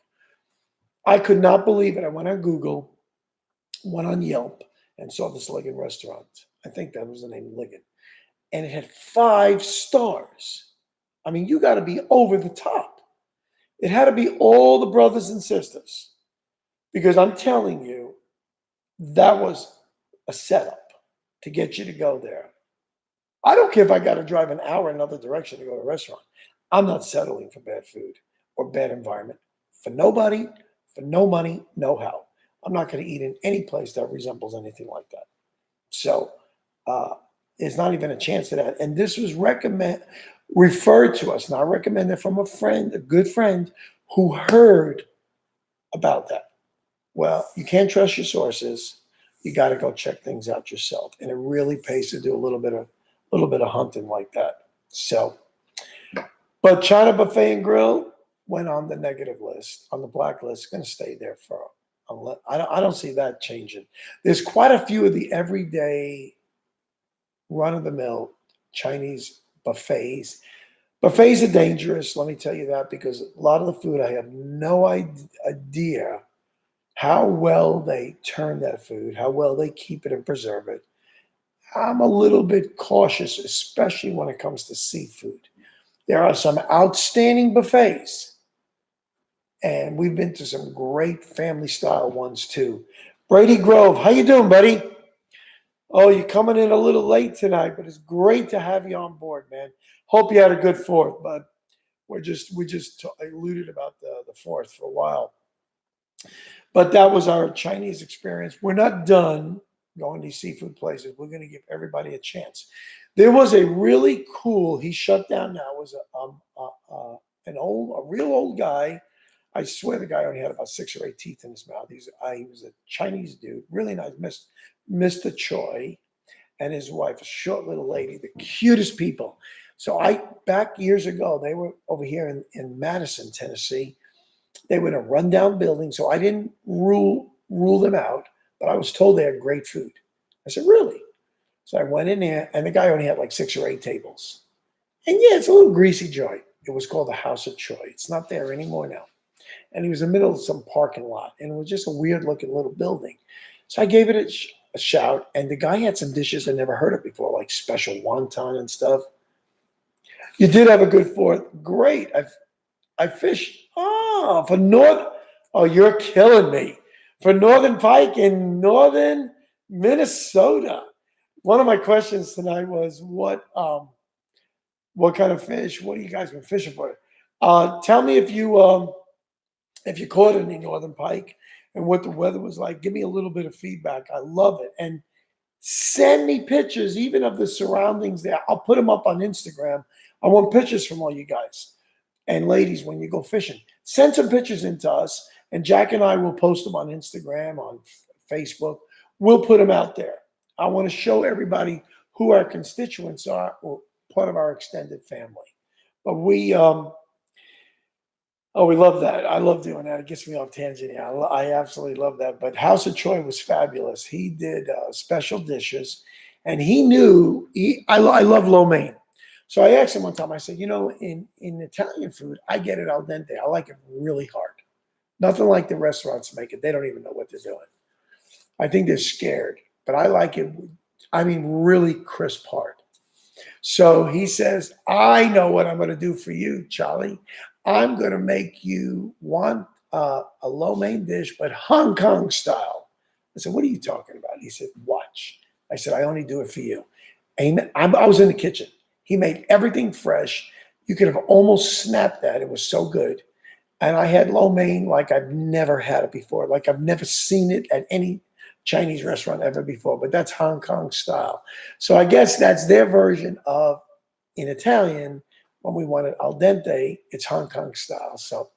I could not believe it. I went on Google, went on Yelp, and saw this Liggin restaurant. I think that was the name, Liggin. And it had 5 stars. I mean, you got to be over the top. It had to be all the brothers and sisters. Because I'm telling you, that was a setup to get you to go there. I don't care if I got to drive an hour in another direction to go to a restaurant. I'm not settling for bad food or bad environment. For nobody, for no money, no how. I'm not going to eat in any place that resembles anything like that. So there's not even a chance of that. And this was referred to us, not recommended, from a friend, a good friend, who heard about that. Well, you can't trust your sources. You got to go check things out yourself, and it really pays to do a little bit of hunting like that. So, but China Buffet and Grill went on the negative list, on the blacklist. Going to stay there for. I don't see that changing. There's quite a few of the everyday, run-of-the-mill Chinese buffets. Buffets are dangerous. Let me tell you that, because a lot of the food, I have no idea how well they turn that food, how well they keep it and preserve it. I'm a little bit cautious, especially when it comes to seafood. There are some outstanding buffets, and we've been to some great family-style ones too. Brady Grove, how you doing, buddy? Oh, you're coming in a little late tonight, but it's great to have you on board, man. Hope you had a good 4th, but we just alluded about the 4th for a while. But that was our Chinese experience. We're not done going to these seafood places. We're going to give everybody a chance. There was a really cool, he shut down now, was a real old guy. I swear the guy only had about 6 or 8 teeth in his mouth. He was a Chinese dude, really nice, Mr. Choi, and his wife, a short little lady, the cutest people. So back years ago, they were over here in Madison, Tennessee. They were in a rundown building, so I didn't rule them out, but I was told they had great food. I said, really? So I went in there, and the guy only had like 6 or 8 tables. And yeah, it's a little greasy joint. It was called the House of Choi. It's not there anymore now. And he was in the middle of some parking lot, and it was just a weird-looking little building. So I gave it a shout, and the guy had some dishes I never heard of before, like special wonton and stuff. You did have a good 4th. Great. I fished. Oh, you're killing me. For Northern Pike in northern Minnesota. One of my questions tonight was what kind of fish? What have you guys been fishing for? Tell me if you caught any Northern Pike and what the weather was like. Give me a little bit of feedback. I love it. And send me pictures even of the surroundings there. I'll put them up on Instagram. I want pictures from all you guys. And ladies, when you go fishing, send some pictures into us, and Jack and I will post them on Instagram, on Facebook. We'll put them out there. I want to show everybody who our constituents are, or part of our extended family. But we love that. I love doing that. It gets me off tangent. Yeah, I absolutely love that. But House of Choi was fabulous. He did special dishes, and he knew. I love lo mein. So I asked him one time, I said, in Italian food, I get it al dente. I like it really hard. Nothing like the restaurants make it. They don't even know what they're doing. I think they're scared, but I like it, really crisp hard. So he says, I know what I'm going to do for you, Charlie. I'm going to make you one a lo mein dish, but Hong Kong style. I said, what are you talking about? He said, watch. I said, I only do it for you. And I was in the kitchen. He made everything fresh. You could have almost snapped that. It was so good. And I had lo mein like I've never had it before. Like I've never seen it at any Chinese restaurant ever before, but that's Hong Kong style. So I guess that's their version of, in Italian, when we want it al dente, it's Hong Kong style. So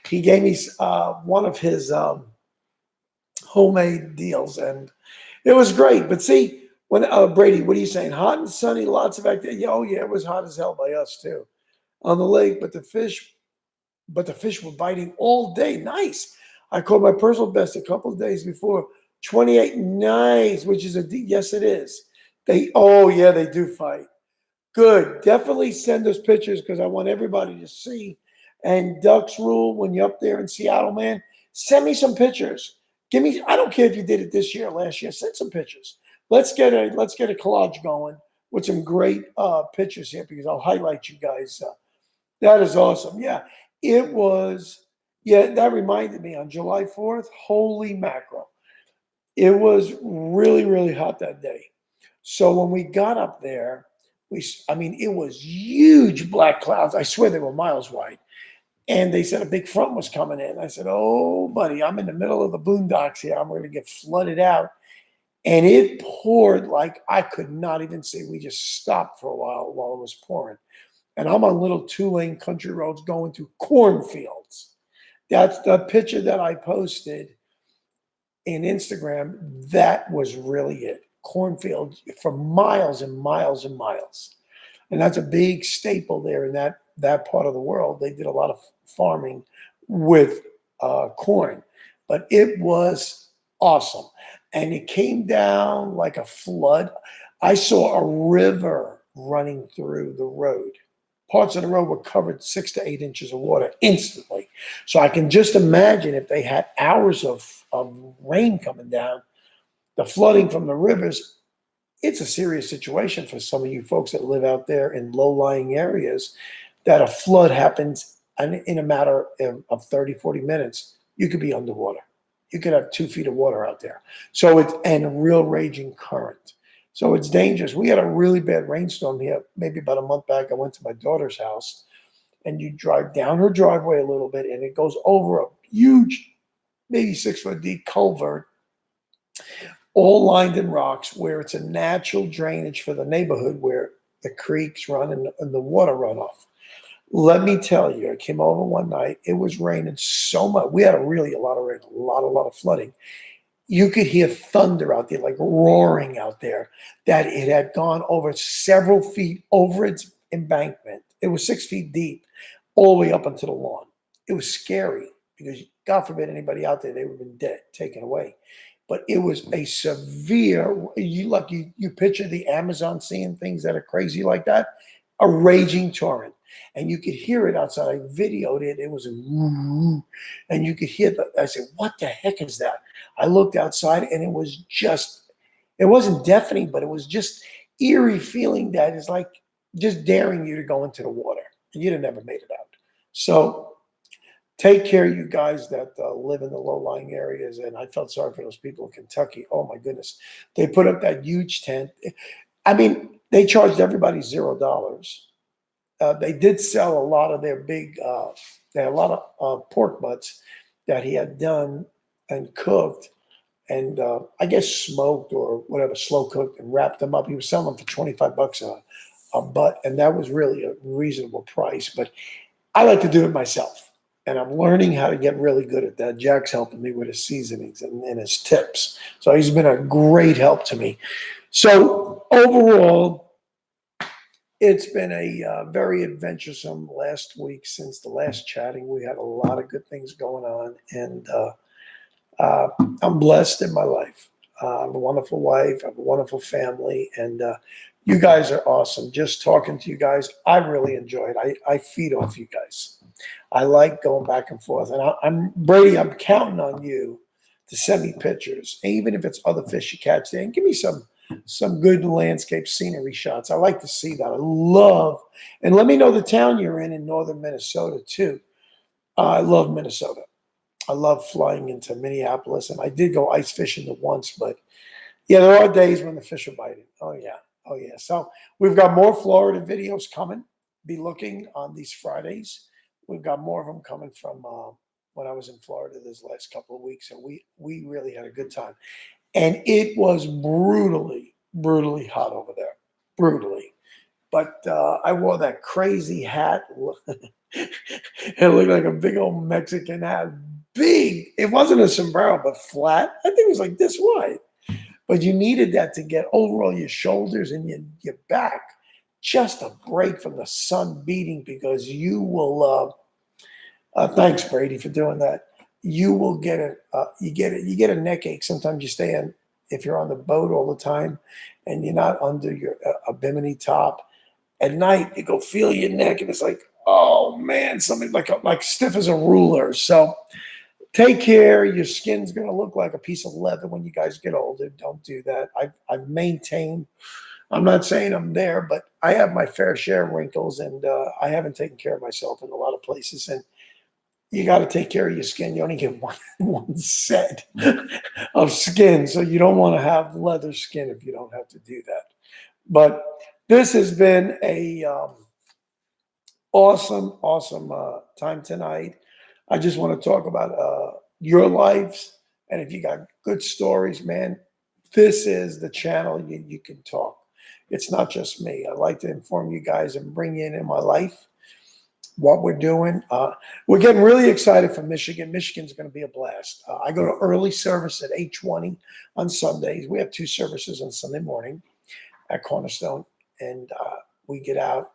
he gave me one of his homemade deals, and it was great. But see, when Brady, what are you saying? Hot and sunny, lots of activity. Oh yeah, it was hot as hell by us too on the lake. But the fish were biting all day. Nice. I caught my personal best a couple of days before. 28. Nice, which is yes, it is. Oh yeah, they do fight. Good. Definitely send us pictures because I want everybody to see. And Ducks rule when you're up there in Seattle, man. Send me some pictures. Give me. I don't care if you did it this year or last year. Send some pictures. Let's get a collage going with some great pictures here because I'll highlight you guys. That is awesome. Yeah, it was. Yeah, that reminded me on July 4th. Holy mackerel! It was really, really hot that day. So when we got up there, I mean, it was huge black clouds. I swear they were miles wide. And they said a big front was coming in. I said, oh, buddy, I'm in the middle of the boondocks here. I'm going to get flooded out. And it poured like I could not even see. We just stopped for a while it was pouring. And I'm on little 2-lane country roads going through cornfields. That's the picture that I posted in Instagram. That was really it. Cornfields for miles and miles and miles. And that's a big staple there in that part of the world. They did a lot of farming with corn, but it was awesome. And it came down like a flood. I saw a river running through the road. Parts of the road were covered 6 to 8 inches of water instantly. So I can just imagine if they had hours of rain coming down, the flooding from the rivers. It's a serious situation for some of you folks that live out there in low-lying areas, that a flood happens and in a matter of 30, 40 minutes, you could be underwater. You could have 2 feet of water out there. So and a real raging current. So it's dangerous. We had a really bad rainstorm here, maybe about a month back. I went to my daughter's house, and you drive down her driveway a little bit, and it goes over a huge, maybe 6-foot deep culvert, all lined in rocks, where it's a natural drainage for the neighborhood where the creeks run and the water runoff. Let me tell you, I came over one night. It was raining so much. We had a lot of rain, a lot of flooding. You could hear thunder out there, like roaring out there, that it had gone over several feet over its embankment. It was 6 feet deep, all the way up onto the lawn. It was scary because, God forbid, anybody out there, they would have been dead, taken away. But it was a severe. You picture the Amazon seeing things that are crazy like that, a raging torrent, and you could hear it outside. I videoed it. It was a woo, and you could hear that. I said, "What the heck is that?" I looked outside, and it was just. It wasn't deafening, but it was just eerie feeling that is like just daring you to go into the water, and you'd have never made it out. So take care, you guys that live in the low-lying areas. And I felt sorry for those people in Kentucky. Oh my goodness, they put up that huge tent. I mean, they charged everybody $0. They did sell a lot of their big. They had a lot of pork butts that he had done and cooked, and I guess smoked or whatever, slow cooked, and wrapped them up. He was selling them for $25 a butt, and that was really a reasonable price. But I like to do it myself, and I'm learning how to get really good at that. Jack's helping me with his seasonings and his tips, so he's been a great help to me. So overall, it's been a very adventuresome last week since the last chatting. We had a lot of good things going on, and I'm blessed in my life. I have a wonderful wife, I have a wonderful family, and you guys are awesome. Just talking to you guys, I really enjoy it. I feed off you guys. I like going back and forth. And I'm Brady, I'm counting on you to send me pictures, even if it's other fish you catch there, and give me some some good landscape scenery shots. I like to see that. I love, and let me know the town you're in northern Minnesota too. I love Minnesota. I love flying into Minneapolis, and I did go ice fishing once, but yeah, there are days when the fish are biting. Oh yeah, oh yeah. So we've got more Florida videos coming. Be looking on these Fridays. We've got more of them coming from when I was in Florida this last couple of weeks, and we really had a good time. And it was brutally hot over there, brutally. But I wore that crazy hat. It looked like a big old Mexican hat. Big. It wasn't a sombrero, but flat. I think it was like this wide. But you needed that to get over all your shoulders and your back, just a break from the sun beating, because you will. Thanks, Brady, for doing that. You will get it. You get it. You get a neck ache. Sometimes you stay in, if you're on the boat all the time, and you're not under your a bimini top. At night, you go feel your neck, and it's like, oh man, something like stiff as a ruler. So take care. Your skin's going to look like a piece of leather when you guys get older. Don't do that. I've maintained. I'm not saying I'm there, but I have my fair share of wrinkles, and I haven't taken care of myself in a lot of places. And you got to take care of your skin. You only get one set of skin, so you don't want to have leather skin if you don't have to do that. But this has been a awesome time tonight. I just want to talk about your lives, and if you got good stories, man, this is the channel you can talk. It's not just me. I like to inform you guys and bring in my life what we're doing. We're getting really excited for Michigan. Michigan's going to be a blast. I go to early service at 8:20 on Sundays. We have 2 services on Sunday morning at Cornerstone, and we get out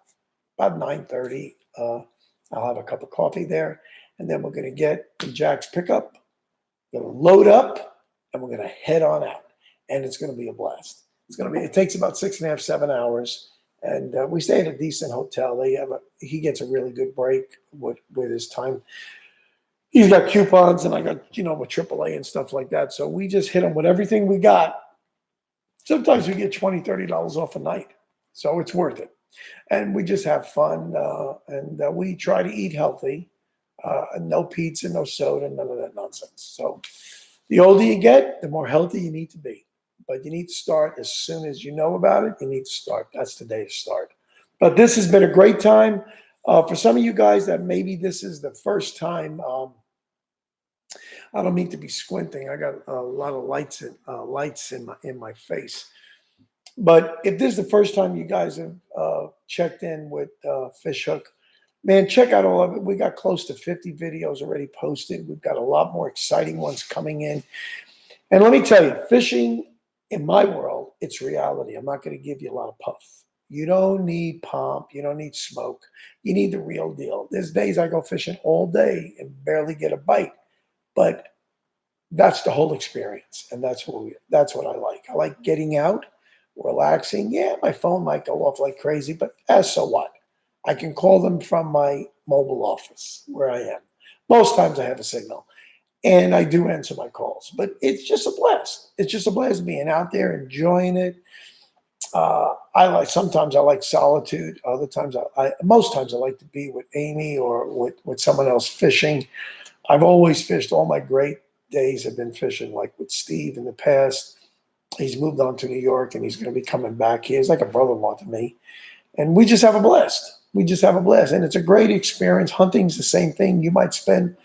about 9:30. I'll have a cup of coffee there, and then we're going to get in Jack's pickup, going to load up, and we're going to head on out, and it's going to be a blast. It's going to be. It takes about 6.5, 7 hours, and we stay at a decent hotel. He gets a really good break with his time. He's got coupons, and I got with AAA and stuff like that. So we just hit him with everything we got. Sometimes we get $20, $30 off a night, so it's worth it. And we just have fun, and we try to eat healthy. No pizza, no soda, none of that nonsense. So the older you get, the more healthy you need to be. But you need to start as soon as you know about it. You need to start. That's the day to start. But this has been a great time. For some of you guys that maybe this is the first time, I don't mean to be squinting. I got a lot of lights in my face. But if this is the first time you guys have checked in with Fishhook, man, check out all of it. We got close to 50 videos already posted. We've got a lot more exciting ones coming in. And let me tell you, fishing in my world, it's reality. I'm not going to give you a lot of puff. You don't need pomp. You don't need smoke. You need the real deal. There's days I go fishing all day and barely get a bite. But that's the whole experience. And that's what I like. I like getting out, relaxing. Yeah, my phone might go off like crazy, but so what? I can call them from my mobile office where I am. Most times I have a signal, and I do answer my calls, but it's just a blast. It's just a blast being out there, enjoying it. Sometimes I like solitude. Other times, most times I like to be with Amy or with someone else fishing. I've always fished. All my great days have been fishing, like with Steve in the past. He's moved on to New York, and he's going to be coming back here. He's like a brother-in-law to me. And we just have a blast. We just have a blast. And it's a great experience. Hunting's the same thing. You might spend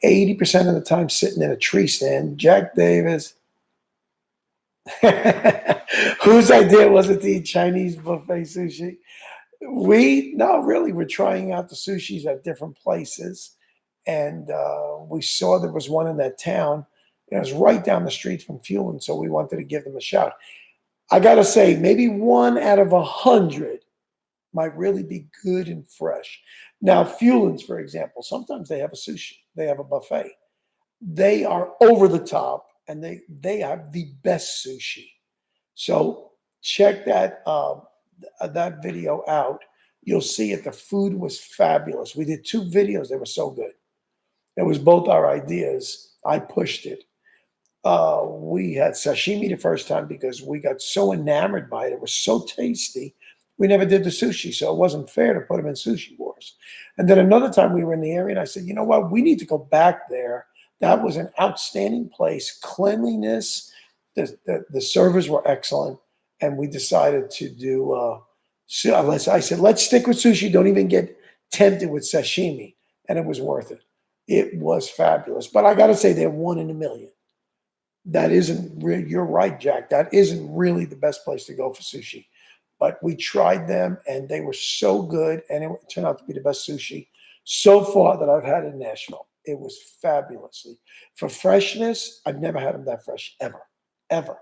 80% of the time sitting in a tree stand. Jack Davis. Whose idea was it to eat Chinese buffet sushi? We're trying out the sushis at different places. And we saw there was one in that town. It was right down the street from Fueling, so we wanted to give them a shout. I got to say, maybe 1 out of 100 might really be good and fresh. Now, Fuelings, for example, sometimes they have a sushi. They have a buffet. They are over the top, and they have the best sushi. So check that video out. You'll see it. The food was fabulous. We did 2 videos. They were so good. It was both our ideas. I pushed it. We had sashimi the first time because we got so enamored by it. It was so tasty. We never did the sushi, so it wasn't fair to put them in Sushi Wars. And then another time we were in the area, and I said, you know what? We need to go back there. That was an outstanding place. Cleanliness, the servers were excellent, and we decided to do. I said, let's stick with sushi. Don't even get tempted with sashimi, and it was worth it. It was fabulous. But I got to say, they're one in a million. That isn't really, you're right, Jack. That isn't really the best place to go for sushi. But we tried them and they were so good, and it turned out to be the best sushi so far that I've had in Nashville. It was fabulously. For freshness, I've never had them that fresh ever, ever.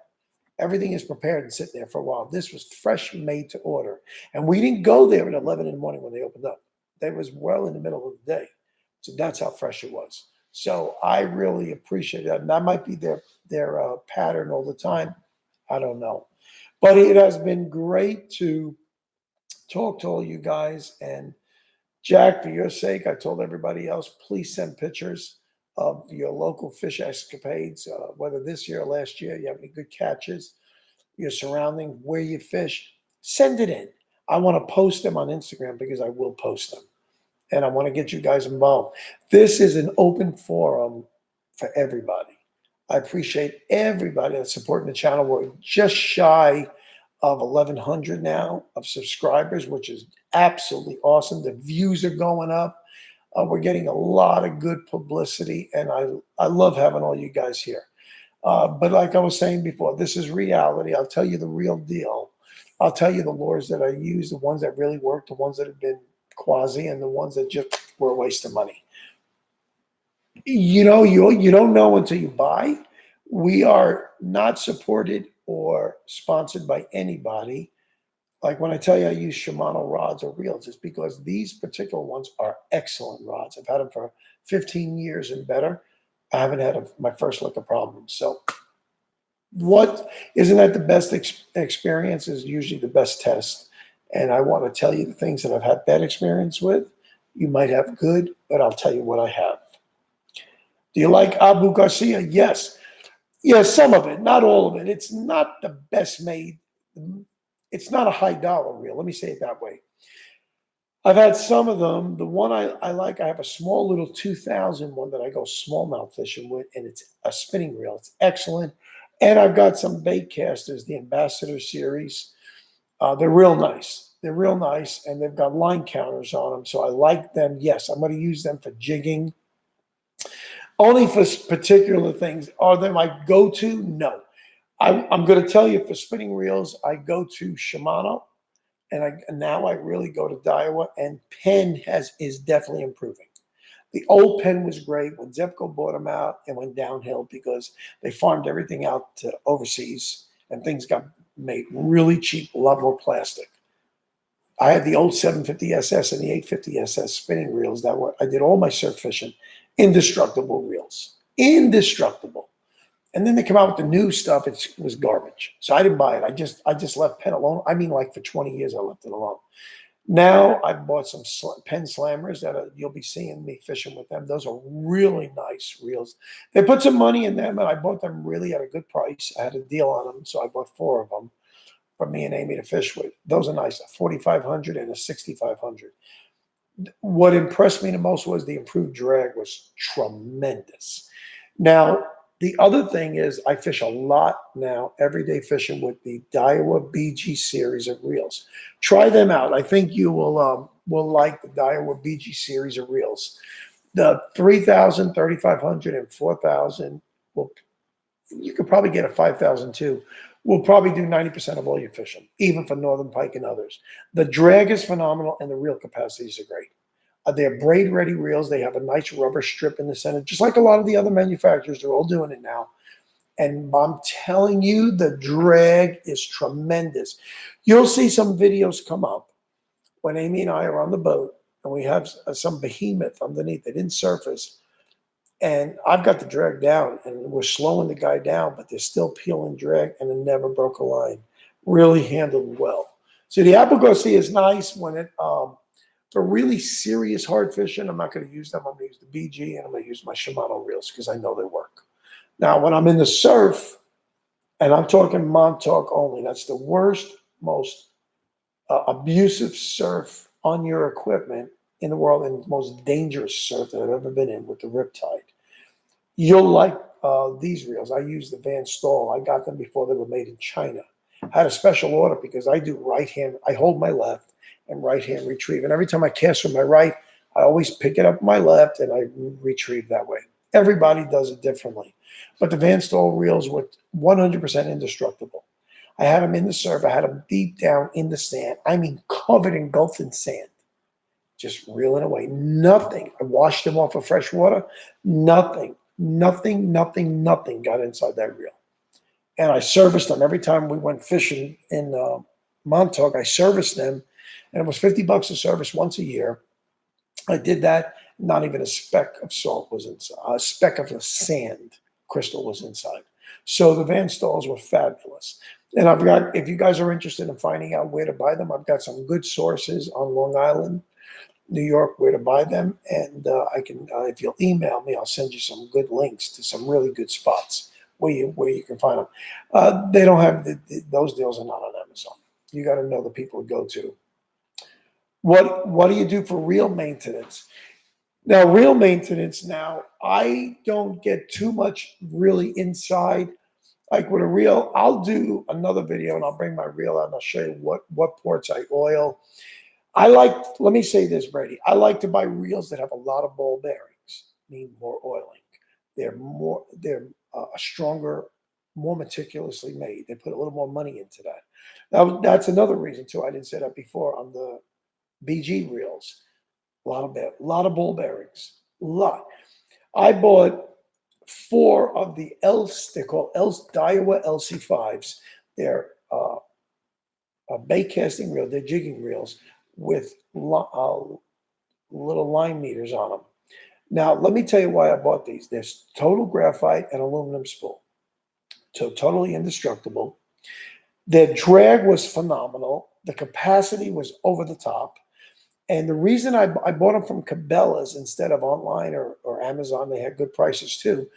Everything is prepared and sit there for a while. This was fresh, made to order. And we didn't go there at 11 in the morning when they opened up. They was well in the middle of the day. So that's how fresh it was. So I really appreciate that. And that might be their pattern all the time. I don't know. But it has been great to talk to all you guys. And Jack, for your sake, I told everybody else, please send pictures of your local fish escapades, whether this year or last year, you have any good catches, your surrounding, where you fish, send it in. I want to post them on Instagram because I will post them. And I want to get you guys involved. This is an open forum for everybody. I appreciate everybody that's supporting the channel. We're just shy of 1,100 now of subscribers, which is absolutely awesome. The views are going up. We're getting a lot of good publicity, and I love having all you guys here. But like I was saying before, this is reality. I'll tell you the real deal. I'll tell you the lures that I use, the ones that really work, the ones that have been quasi, and the ones that just were a waste of money. You know, you don't know until you buy. We are not supported or sponsored by anybody. Like when I tell you I use Shimano rods or reels, it's because these particular ones are excellent rods. I've had them for 15 years and better. I haven't had my first lick of problems. So what isn't that the best experience is usually the best test. And I want to tell you the things that I've had bad experience with. You might have good, but I'll tell you what I have. Do you like Abu Garcia? Yes. Yes, some of it, not all of it. It's not the best made. It's not a high dollar reel. Let me say it that way. I've had some of them. The one I like, I have a small little 2000 one that I go smallmouth fishing with, and it's a spinning reel. It's excellent. And I've got some bait casters, the Ambassador series. They're real nice. They're real nice, and they've got line counters on them, so I like them. Yes, I'm going to use them for jigging. Only for particular things. Are they my go-to? No. I'm going to tell you, for spinning reels, I go to Shimano, and now I really go to Daiwa, and Penn is definitely improving. The old Penn was great when Zepco bought them out and went downhill because they farmed everything out to overseas, and things got made really cheap, a lot more plastic. I had the old 750 SS and the 850 SS spinning reels that were, I did all my surf fishing, indestructible reels, indestructible. And then they come out with the new stuff. It was garbage. So I didn't buy it. I just left Penn alone. I mean, like for 20 years, I left it alone. Now I bought some Penn Slammers that you'll be seeing me fishing with them. Those are really nice reels. They put some money in them, and I bought them really at a good price. I had a deal on them, so I bought 4 of them for me and Amy to fish with. Those are nice, a 4,500 and a 6,500. What impressed me the most was the improved drag was tremendous. Now, the other thing is I fish a lot now, everyday fishing with the Daiwa BG series of reels. Try them out. I think you will like the Daiwa BG series of reels. The 3,000, 3,500, and 4,000, you could probably get a 5,000 too. Will probably do 90% of all your fishing, even for northern pike and others. The drag is phenomenal, and the reel capacities are great. They're braid-ready reels. They have a nice rubber strip in the center, just like a lot of the other manufacturers. They're all doing it now. And I'm telling you, the drag is tremendous. You'll see some videos come up when Amy and I are on the boat, and we have some behemoth underneath. They didn't surface. And I've got the drag down, and we're slowing the guy down, but they're still peeling drag, and it never broke a line. Really handled well. So the Abu Garcia is nice when it, for really serious hard fishing, I'm not going to use them. I'm going to use the BG, and I'm going to use my Shimano reels because I know they work. Now, when I'm in the surf, and I'm talking Montauk only, that's the worst, most abusive surf on your equipment in the world, and the most dangerous surf that I've ever been in with the Riptide. You'll like these reels. I use the Van Staal. I got them before they were made in China. I had a special order because I do right hand. I hold my left and right hand retrieve. And every time I cast from my right, I always pick it up with my left and I retrieve that way. Everybody does it differently. But the Van Staal reels were 100% indestructible. I had them in the surf. I had them deep down in the sand. I mean, covered, engulfed in sand. Just reeling away. Nothing. I washed them off of fresh water. Nothing nothing got inside that reel. And I serviced them every time we went fishing in Montauk. I serviced them, and it was $50 a service once a year. I did that. Not even a speck of salt was inside. A speck of the sand crystal was inside. So the Van Staals were fabulous. And I've got, if you guys are interested in finding out where to buy them, I've got some good sources on Long Island, New York, where to buy them. And I can, if you'll email me, I'll send you some good links to some really good spots where you can find them. They don't have, those deals are not on Amazon. You got to know the people to go to. What do you do for reel maintenance? Now, reel maintenance, now, I don't get too much really inside. Like with a reel, I'll do another video and I'll bring my reel out and I'll show you what ports I oil. Let me say this, Brady. I like to buy reels that have a lot of ball bearings, need more oiling. They're stronger, more meticulously made. They put a little more money into that. Now, that's another reason too. I didn't say that before on the BG reels. A lot of ball bearings. A lot. I bought 4 of the they're called Daiwa LC5s. They're bait casting reel. They're jigging reels with little line meters on them. Now, let me tell you why I bought these. There's total graphite and aluminum spool. So totally indestructible. Their drag was phenomenal. The capacity was over the top. And the reason I bought them from Cabela's instead of online or Amazon, they had good prices too.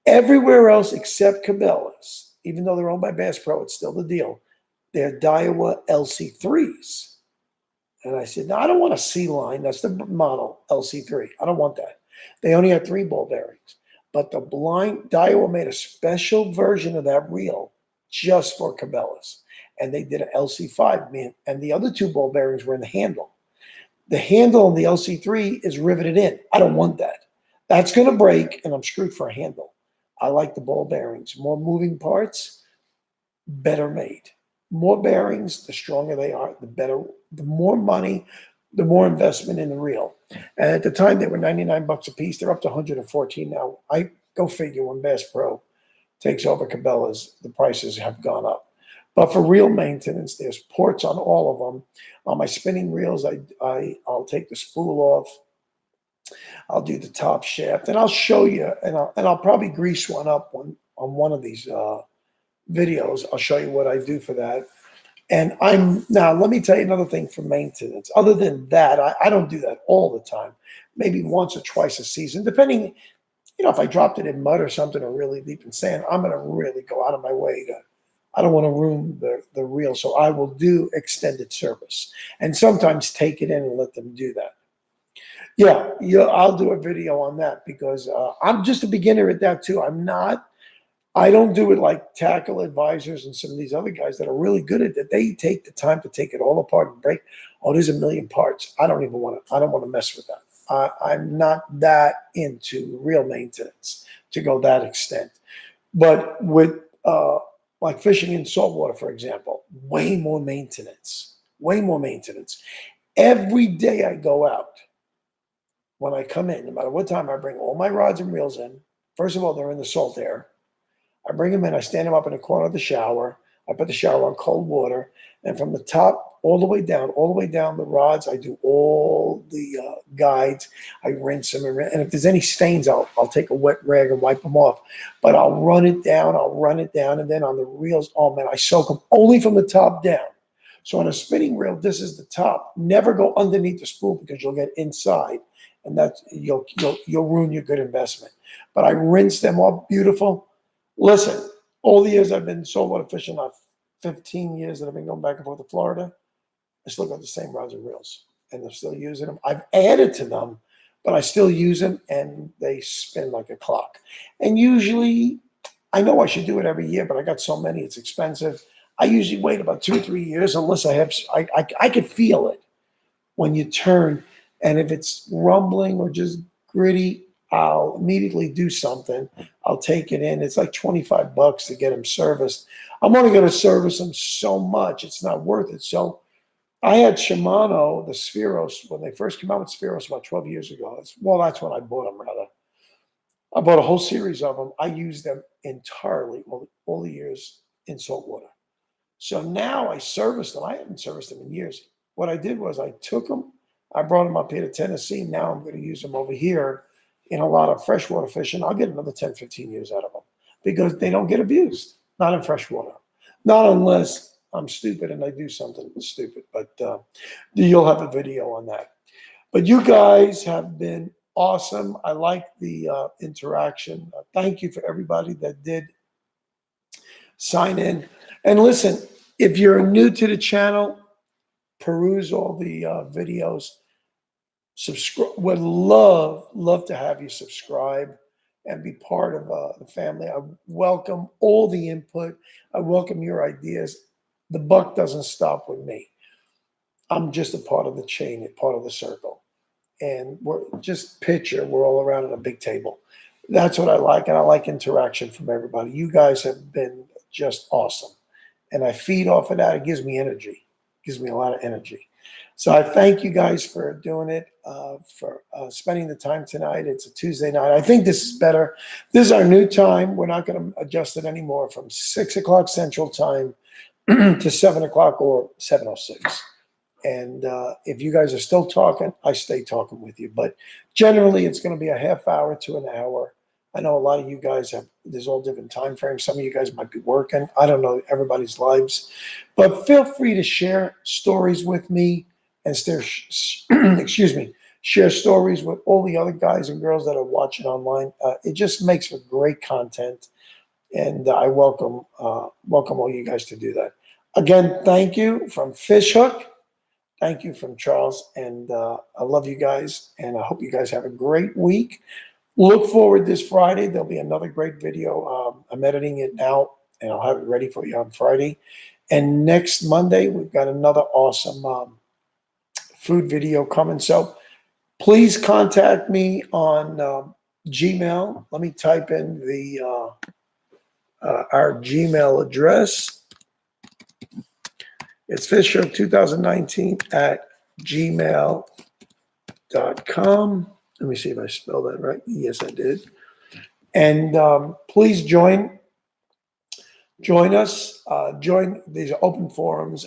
Everywhere else except Cabela's, even though they're owned by Bass Pro, it's still the deal. They're Daiwa LC3s. And I said, no, I don't want a C line. That's the model LC3. I don't want that. They only had 3 ball bearings. But the Daiwa made a special version of that reel just for Cabela's. And they did an LC5, man. And the other 2 ball bearings were in the handle. The handle on the LC3 is riveted in. I don't want that. That's going to break, and I'm screwed for a handle. I like the ball bearings. More moving parts, better made. More bearings, the stronger they are, the better. The more money, the more investment in the reel. And at the time, they were $99 a piece. They're up to $114 now. I go figure when Bass Pro takes over Cabela's, the prices have gone up. But for reel maintenance, there's ports on all of them. On my spinning reels, I'll take the spool off. I'll do the top shaft, and I'll show you, and I'll probably grease one up on one of these videos. I'll show you what I do for that. And now let me tell you another thing for maintenance. Other than that, I don't do that all the time. Maybe once or twice a season, depending, if I dropped it in mud or something or really deep in sand, I'm going to really go out of my way to. I don't want to ruin the reel, so I will do extended service and sometimes take it in and let them do that. Yeah, I'll do a video on that because I'm just a beginner at that too. I don't do it like Tackle Advisors and some of these other guys that are really good at it. They take the time to take it all apart and break. Oh, there's a million parts. I don't want to mess with that. I'm not that into reel maintenance to go that extent. But with like fishing in saltwater, for example, way more maintenance. Every day I go out, when I come in, no matter what time, I bring all my rods and reels in. First of all, they're in the salt air. I bring them in, I stand them up in the corner of the shower. I put the shower on cold water, and from the top all the way down the rods, I do all the guides. I rinse them, and if there's any stains, I'll take a wet rag and wipe them off. But I'll run it down, and then on the reels, oh man, I soak them only from the top down. So on a spinning reel, this is the top. Never go underneath the spool because you'll get inside, and you'll ruin your good investment. But I rinse them off beautiful. Listen, all the years I've been saltwater fishing, 15 years that I've been going back and forth to Florida, I still got the same rods and reels, and I'm still using them. I've added to them, but I still use them, and they spin like a clock. And usually, I know I should do it every year, but I got so many, it's expensive. I usually wait about 2 or 3 years unless I have, I could feel it when you turn. And if it's rumbling or just gritty, I'll immediately do something. I'll take it in. It's like $25 to get them serviced. I'm only going to service them so much. It's not worth it. So I had Shimano, the Spheros, when they first came out with Spheros about 12 years ago. Well, that's when I bought them, rather. I bought a whole series of them. I used them entirely all the years in saltwater. So now I serviced them. I haven't serviced them in years. What I did was I took them, I brought them up here to Tennessee. Now I'm going to use them over here in a lot of freshwater fishing. I'll get another 10, 15 years out of them because they don't get abused, not in freshwater. Not unless I'm stupid and I do something stupid, but you'll have a video on that. But you guys have been awesome. I like the interaction. Thank you for everybody that did sign in. And listen, if you're new to the channel, peruse all the videos. Subscribe. Would love to have you subscribe and be part of the family. I welcome all the input. I welcome your ideas. The buck doesn't stop with me. I'm just a part of the chain, a part of the circle. And we're just picture, we're all around at a big table. That's what I like. And I like interaction from everybody. You guys have been just awesome. And I feed off of that. It gives me energy. It gives me a lot of energy. So I thank you guys for doing it, for spending the time tonight. It's a Tuesday night. I think this is better. This is our new time. We're not going to adjust it anymore from 6 o'clock Central Time to 7 o'clock or 7:06. And if you guys are still talking, I stay talking with you. But generally, it's going to be a half hour to an hour. I know a lot of you guys have, there's all different time frames. Some of you guys might be working. I don't know everybody's lives. But feel free to share stories with me and excuse me, share stories with all the other guys and girls that are watching online. It just makes for great content. And I welcome all you guys to do that. Again, thank you from Fishhook. Thank you from Charles. And I love you guys. And I hope you guys have a great week. Look forward this Friday. There'll be another great video. I'm editing it now, and I'll have it ready for you on Friday. And next Monday, we've got another awesome food video coming. So please contact me on Gmail. Let me type in the our Gmail address. It's fishhook2019 at gmail.com. Let me see if I spelled that right. Yes, I did. And please join us. Join these open forums.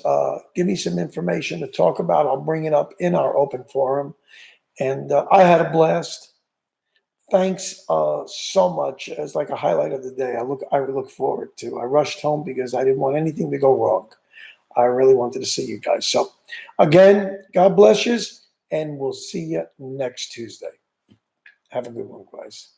Give me some information to talk about. I'll bring it up in our open forum. And I had a blast. Thanks so much. It's like a highlight of the day. I look forward to. I rushed home because I didn't want anything to go wrong. I really wanted to see you guys. So again, God bless you, and we'll see you next Tuesday. Have a good one, guys.